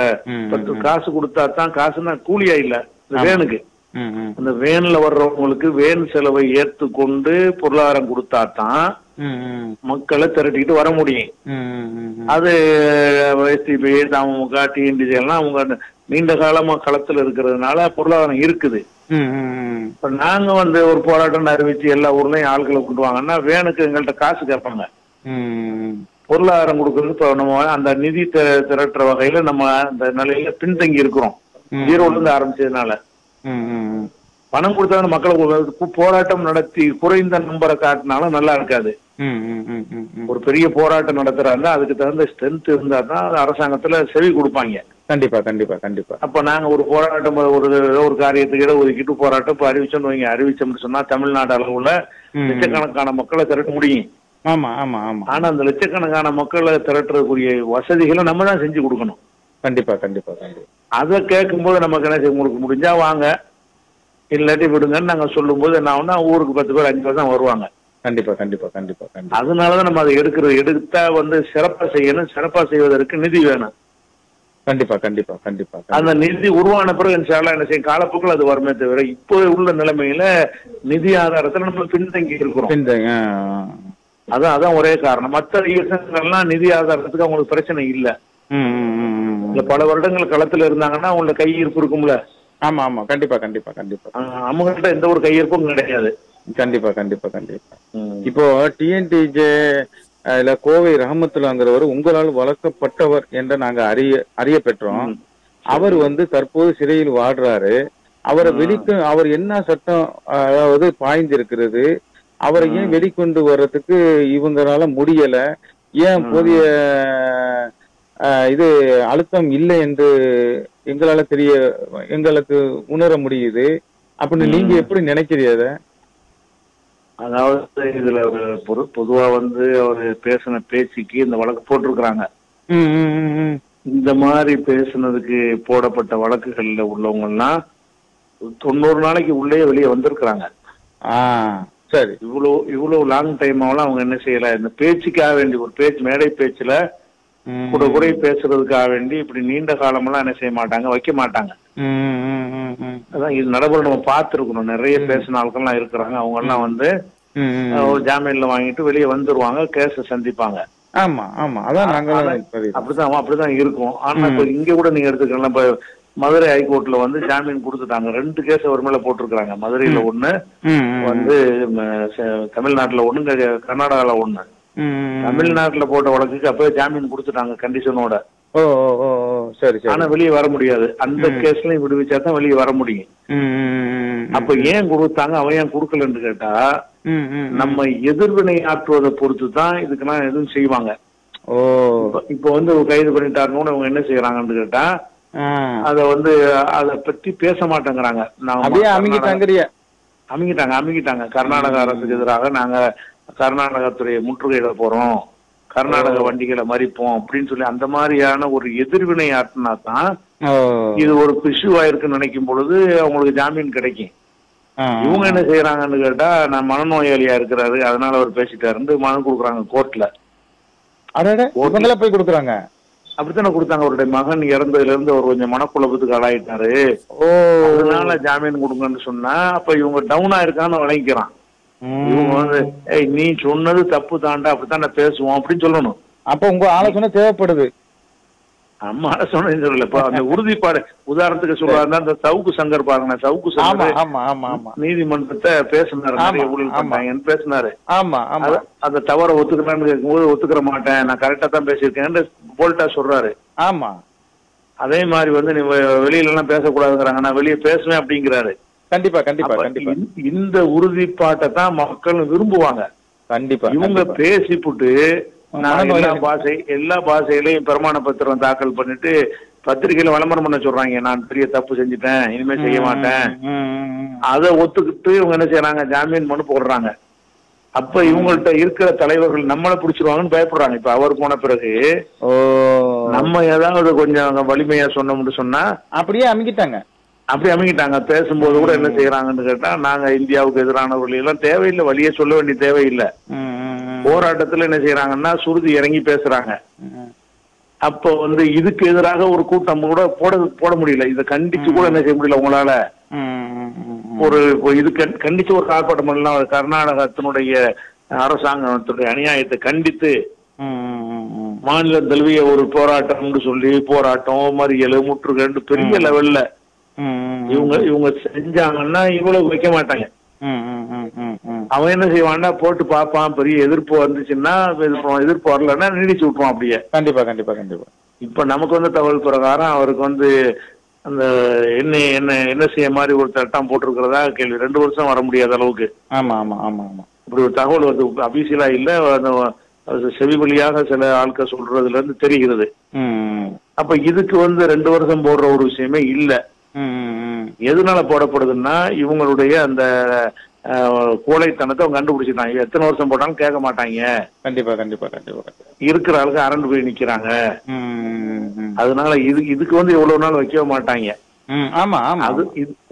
10 காசு கொடுத்தா தான், காசுன்னா கூலியா இல்ல, இந்த வேனுக்கு அந்த வேன்ல வர்றவங்களுக்கு வேன் செலவை ஏற்றுக்கொண்டு பொருளாதாரம் கொடுத்தா தான் மக்களை திரட்டிக்கிட்டு வர முடியும். அது STP, தமுக, TNTJ எல்லாம் அவங்க நீண்ட காலமா களத்துல இருக்கிறதுனால பொருளாதாரம் இருக்குது. இப்ப நாங்க ஒரு போராட்டம் அறிவிச்சு எல்லா ஊர்லயும் ஆட்களை கொண்டு வாங்கன்னா வேனுக்கு எங்கள்கிட்ட காசு கேட்பாங்க. பொருளாதாரம் கொடுக்கறது இப்ப நம்ம அந்த நிதி திரட்டுற வகையில நம்ம அந்த நிலையில பின்தங்கி இருக்கிறோம். 0ல இருந்து ஆரம்பிச்சதுனால பணம் கொடுத்தாலும் மக்களை போராட்டம் நடத்தி குறைந்த நம்பரை காட்டினாலும் நல்லா இருக்காது. ஒரு பெரிய போராட்டம் நடத்துறாங்க, அதுக்கு தகுந்த ஸ்ட்ரென்த் இருந்தா தான் அரசாங்கத்துல செவி கொடுப்பாங்க. கண்டிப்பா கண்டிப்பா கண்டிப்பா. அப்ப நாங்க ஒரு போராட்டம் ஒரு காரியத்துக்கு இட ஒதுக்கிட்டு போராட்டம் இப்ப அறிவிச்சோம்னு வைங்க. அறிவிச்சோம்னு சொன்னா தமிழ்நாடு அளவுல லட்சக்கணக்கான மக்களை திரட்ட முடியும். ஆமா ஆமா ஆமா. ஆனா அந்த லட்சக்கணக்கான மக்களை திரட்டுறதுக்குரிய வசதிகளை நம்ம தான் செஞ்சு கொடுக்கணும். கண்டிப்பா கண்டிப்பா கண்டிப்பா. அதை கேட்கும் போது நமக்கு என்ன செய்ய, உங்களுக்கு முடிஞ்சா வாங்க, இல்லாட்டி விடுங்கன்னு நாங்க சொல்லும் போது என்ன ஆகும்னா ஊருக்கு 10 பேர் 5 பேர் தான் வருவாங்க. கண்டிப்பா கண்டிப்பா கண்டிப்பா கண்டிப்பா. அதனாலதான் நம்ம அதை எடுத்தா சிறப்பா செய்யணும். சிறப்பா செய்வதற்கு நிதி வேணும். கண்டிப்பா கண்டிப்பா கண்டிப்பா. அந்த நிதி உருவான பிறகு என்ன செய்யும், காலப்போக்கில் அது வருமே தவிர இப்போ உள்ள நிலைமையில நிதி ஆதாரத்துல நம்ம பின்தங்கி இருக்கிறோம். அதான் ஒரே காரணம். மற்ற இயக்கங்கள்லாம் நிதி ஆதாரத்துக்கு அவங்களுக்கு பிரச்சனை இல்ல. பல வருடங்கள் களத்துல இருந்தாங்கன்னா அவங்களோட கையிருப்பு இருக்கும்ல. ஆமா ஆமா. கண்டிப்பா கண்டிப்பா கண்டிப்பா. அவங்கள்ட்ட எந்த ஒரு கையிருப்பும் கிடையாது. கண்டிப்பா கண்டிப்பா கண்டிப்பா. இப்போ TNTJ கோவை ரஹமத்துல்லாங்கிறவர் உங்களால் வளர்க்கப்பட்டவர் என்று நாங்க அறிய பெற்றோம். அவர் தற்போது சிறையில் வாடுறாரு. அவரை அவர் என்ன சட்டம் அதாவது பாய்ந்திருக்கிறது, அவரை ஏன் வெளிக்கொண்டு வர்றதுக்கு இவங்களால முடியல, ஏன் போதிய இது அழுத்தம் இல்லை என்று எங்களுக்கு உணர முடியுது அப்படின்னு நீங்க எப்படி நினைக்கிறீங்க? அதாவது இதுல பொதுவா அவரு பேசின பேச்சுக்கு இந்த வழக்கு போட்டிருக்கிறாங்க. இந்த மாதிரி பேசுனதுக்கு போடப்பட்ட வழக்குகள்ல உள்ளவங்க எல்லாம் 90 நாளைக்கு உள்ளே வெளியே வந்திருக்கிறாங்க. சரி. இவ்வளவு லாங் டைம் ஆகலாம் அவங்க என்ன செய்யல, இந்த பேச்சுக்காக வேண்டி ஒரு பேச்சு மேடை பேச்சுல கூட பேசுறதுக்காக வேண்டி இப்படி நீண்ட காலமெல்லாம் என்ன செய்ய மாட்டாங்க, வைக்க மாட்டாங்க. அதான் இது நடைமுறை நம்ம பார்த்துருக்கணும். நிறைய பேசின ஆட்கள்லாம் இருக்கிறாங்க. அவங்க எல்லாம் ஜாமீன்ல வாங்கிட்டு வெளியே வந்துருவாங்க, கேஸ சந்திப்பாங்க. ஆமா ஆமா, அதான் அப்படிதான் இருக்கும். ஆனா இப்ப இங்க கூட நீங்க எடுத்துக்கலாம். இப்ப மதுரை ஹைகோர்ட்ல வந்து ஜாமீன் கொடுத்துட்டாங்க. 2 கேஸ் அவர் மேல போட்டிருக்காங்க. மதுரையில ஒண்ணு, வந்து தமிழ்நாட்டுல ஒண்ணு, கர்நாடகால ஒண்ணு. தமிழ்நாட்டுல போட்ட வழக்குக்கு அப்பவே ஜாமீன் கொடுத்துட்டாங்க கண்டிஷனோட. சரி சரி. ஆனா வெளியே வர முடியாது. அந்த கேஸ்லயும் விடுவிச்சா தான் வெளியே வர முடியும். அப்ப ஏன் கொடுத்தாங்க, அவன் ஏன் கொடுக்கலன்னு கேட்டா, நம்ம எதிர்வினை ஆற்றுவதை பொறுத்து தான் இதுக்கெல்லாம் எதுவும் செய்வாங்க. இப்ப வந்து கைது பண்ணிட்டாருன்னு அவங்க என்ன செய்யறாங்கன்னு கேட்டா, அத வந்து அத பத்தி பேச மாட்டேங்கிறாங்க. அமுங்கிட்டாங்க. கர்நாடக அரசுக்கு எதிராக நாங்க கர்நாடகத்துடைய முற்றுகையிட போறோம், கர்நாடக வண்டிகளை மறிப்போம் அப்படின்னு சொல்லி அந்த மாதிரியான ஒரு எதிர்வினை ஆற்றினா தான் இது ஒரு இஷ்யூவா இருக்குன்னு நினைக்கும் பொழுது அவங்களுக்கு ஜாமீன் கிடைக்கும். இவங்க என்ன செய்யறாங்கன்னு கேட்டா, நான் மனநோயாளியா இருக்கிறாரு அதனால அவர் பேசிட்டாரு மனு கொடுக்குறாங்க கோர்ட்ல. போய் கொடுக்குறாங்க. அப்படித்தானே கொடுத்தாங்க. அவருடைய மகன் இறந்ததுல இருந்து அவர் கொஞ்சம் மனக்குழப்பத்துக்கு ஆளாயிட்டாரு, அதனால ஜாமீன் கொடுங்கன்னு சொன்னா, அப்ப இவங்க டவுனா இருக்கான்னு வழங்கிக்கிறான். இவங்க வந்து நீ சொன்னது தப்பு தாண்டா, அப்படித்தானே பேசுவோம் அப்படின்னு சொல்லணும். அப்ப உங்க ஆலோசனை தேவைப்படுது. அம்மா ஆலோசனை சொல்லல. இப்ப அந்த உறுதிப்பாடு உதாரணத்துக்கு சொல்றாரு, அந்த சவுக்கு சங்கர் பாருங்க, சவுக்கு சங்கர் நீதிமன்றத்தை பேசினாரு, நிறைய ஊழல் பண்ணாங்கன்னு பேசினாரு. அந்த தவற ஒத்துக்கிறான்னு கேட்கும்போது ஒத்துக்கிற மாட்டேன், நான் கரெக்டா தான் பேசியிருக்கேன் போல்ட்டா சொல்றாரு. ஆமா, அதே மாதிரி வந்து நீ வெளியில எல்லாம் பேசக்கூடாதுங்கிறாங்க, நான் வெளியே பேசுவேன் அப்படிங்கிறாரு. கண்டிப்பா கண்டிப்பா கண்டிப்பா. இந்த உறுதிப்பாட்டை தான் மக்கள் விரும்புவாங்க. கண்டிப்பா. இவங்க பேசிப்புட்டு நான் எல்லா பாஷையிலையும் பிரமாண பத்திரம் தாக்கல் பண்ணிட்டு பத்திரிகையில விளம்பரம் பண்ண சொல்றாங்க, நான் பெரிய தப்பு செஞ்சுட்டேன், இனிமே செய்ய மாட்டேன். அதை ஒத்துக்கிட்டு இவங்க என்ன செய்யறாங்க, ஜாமீன் மனு போடுறாங்க. அப்ப இவங்கள்ட்ட இருக்கிற தலைவர்கள் நம்மளை பிடிச்சிருவாங்கன்னு பயப்படுறாங்க. இப்ப அவர் போன பிறகு நம்ம ஏதாவது கொஞ்சம் வலிமையா சொன்னோம்னு சொன்னா அப்படியே அமைக்கிட்டாங்க. பேசும்போது கூட என்ன செய்யறாங்கன்னு கேட்டா, நாங்க இந்தியாவுக்கு எதிரானவர்கள் எல்லாம் தேவையில்லை, வழியே சொல்ல வேண்டிய தேவையில்லை. போராட்டத்துல என்ன செய்யறாங்கன்னா சுருதி இறங்கி பேசுறாங்க. அப்ப வந்து இதுக்கு எதிராக ஒரு கூட்டம் கூட போட முடியல. இதை கண்டிச்சு கூட என்ன செய்ய முடியல உங்களால. ஒரு இது கண்டிச்சு ஒரு ஆர்ப்பாட்டம் பண்ணலாம். கர்நாடகத்தினுடைய அரசாங்கத்துடைய அநியாயத்தை கண்டித்து மாநில தழுவிய ஒரு போராட்டம்னு சொல்லி போராட்டம் மறியல் முற்றுகை பெரிய லெவல்ல இவங்க செஞ்சாங்கன்னா இவ்வளவு வைக்க மாட்டாங்க. அவன் என்ன செய்வான்னா போட்டு பாப்பான், பெரிய எதிர்ப்பு வந்துச்சுன்னா எதிர்ப்பு வரலன்னா நீடிச்சு விட்டுருவான் அப்படியே. கண்டிப்பா கண்டிப்பா கண்டிப்பா. இப்ப நமக்கு வந்து தகவல் பிரகாரம் அவருக்கு வந்து அந்த என்ன செய்ய மாதிரி ஒரு சட்டம் போட்டிருக்கிறதா கேள்வி. 2 வருஷம் வர முடியாத அளவுக்கு. ஆமா ஆமா ஆமா ஆமா. இப்படி ஒரு தகவல் வந்து அபிஷியலா இல்ல, செவி வழியாக சில ஆட்கள் சொல்றதுல இருந்து தெரிகிறது. அப்ப இதுக்கு வந்து 2 வருஷம் போடுற ஒரு விஷயமே இல்ல. எதனால போடப்படுதுன்னா இவங்களுடைய அந்த கோழைத்தனத்தை அவங்க கண்டுபிடிச்சிட்டாங்க. எத்தனை வருஷம் போட்டாலும் கேட்க மாட்டாங்க. கண்டிப்பா கண்டிப்பா கண்டிப்பா. இருக்கிற ஆளுக்கு அரண்டு போய் நிக்கிறாங்க. அதனால இதுக்கு வந்து எவ்வளவு நாள் வைக்க மாட்டாங்க. ஆமா ஆமா.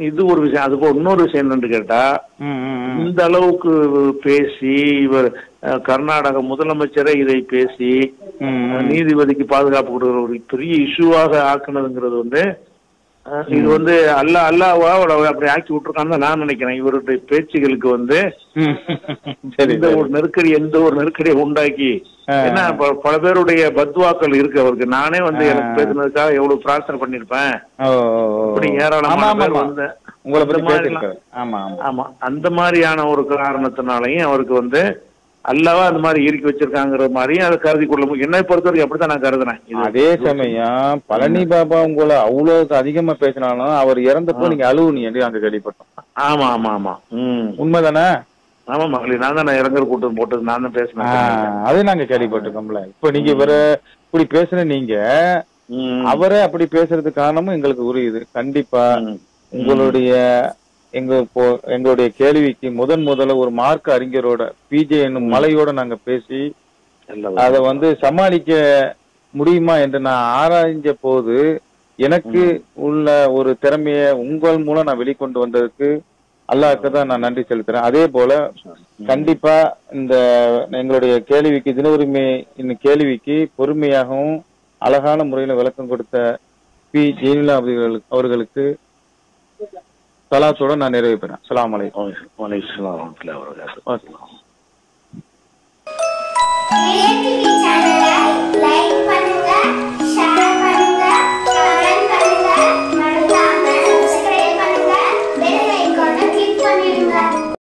இது ஒரு விஷயம். அது போல இன்னொரு விஷயம் என்னன்னு கேட்டா, இந்த அளவுக்கு பேசி இவர் கர்நாடக முதலமைச்சரை இதை பேசி நீதிபதிக்கு பாதுகாப்பு கொடுக்கிற ஒரு பெரிய இஷ்யூவாக ஆக்குனதுங்கிறது வந்து இது வந்து அல்லாவா அப்படி ஆக்கி விட்டுருக்கான்னு நான் நினைக்கிறேன். இவருடைய பேச்சுகளுக்கு வந்து எந்த ஒரு நெருக்கடியை உண்டாக்கி, ஏன்னா பல பேருடைய பத்வாக்கள் இருக்கு அவருக்கு. நானே வந்து எனக்கு பேசுனதுக்காக எவ்வளவு பிரார்த்தனை பண்ணிருப்பேன். அப்படி ஏராளமான பேர் வந்து ஆமா அந்த மாதிரியான ஒரு காரணத்தினாலையும் அவருக்கு வந்து அல்லவா அந்த மாதிரி இறுக்கி வச்சிருக்காங்கிற மாதிரியும் அதை கருதி கொள்ள முடியும். என்னை பொறுத்தவரைக்கும் அப்படித்தான் நான் கருதுனேன். அதே சமயம் பழனி பாபா உங்களை அவ்வளவு அதிகமா பேசினாலும் அவர் இறந்தப்போ நீங்க அழுவுனீங்க அங்க கேள்விப்பட்டோம். ஆமா ஆமா ஆமா. உண்மைதானே? ஆமா மகளி, நான் தான் இறங்குற கூட்டம் போட்டது, நான் தான் பேசினேன். அதே நாங்க கேள்விப்பட்டிருக்கோம்ல. இப்ப நீங்க இவரை இப்படி பேசுன நீங்க அவரை அப்படி பேசுறதுக்கு காரணமும் எங்களுக்கு உரியுது. கண்டிப்பா உங்களுடைய எங்களுடைய கேள்விக்கு முதல்ல ஒரு மார்க் அறிஞரோட பிஜே என்னும் மலையோட நாங்க பேசி அத வந்து சமாளிக்க முடியுமா என்று நான் ஆராய்ஞ்ச போது எனக்கு உள்ள ஒரு திறமைய உங்கள் மூலம் நான் வெளிக்கொண்டு வந்ததுக்கு அல்லாஹ்க்கு தான் நான் நன்றி செலுத்துறேன். அதே போல கண்டிப்பா இந்த எங்களுடைய கேள்விக்கு தினவுரிமை இந்த கேள்விக்கு பொறுமையாகவும் அழகான முறையில விளக்கம் கொடுத்த பி ஜெயலலிதா அவர்களுக்கு சலாத்தோட நான் நிறைவேறேன். அஸ்ஸலாமு அலைக்கும். வலைக்கும் ஸலாம் வரஹ்மத்துல்லாஹி வபரகாத்துஹு. சேனலை லைக்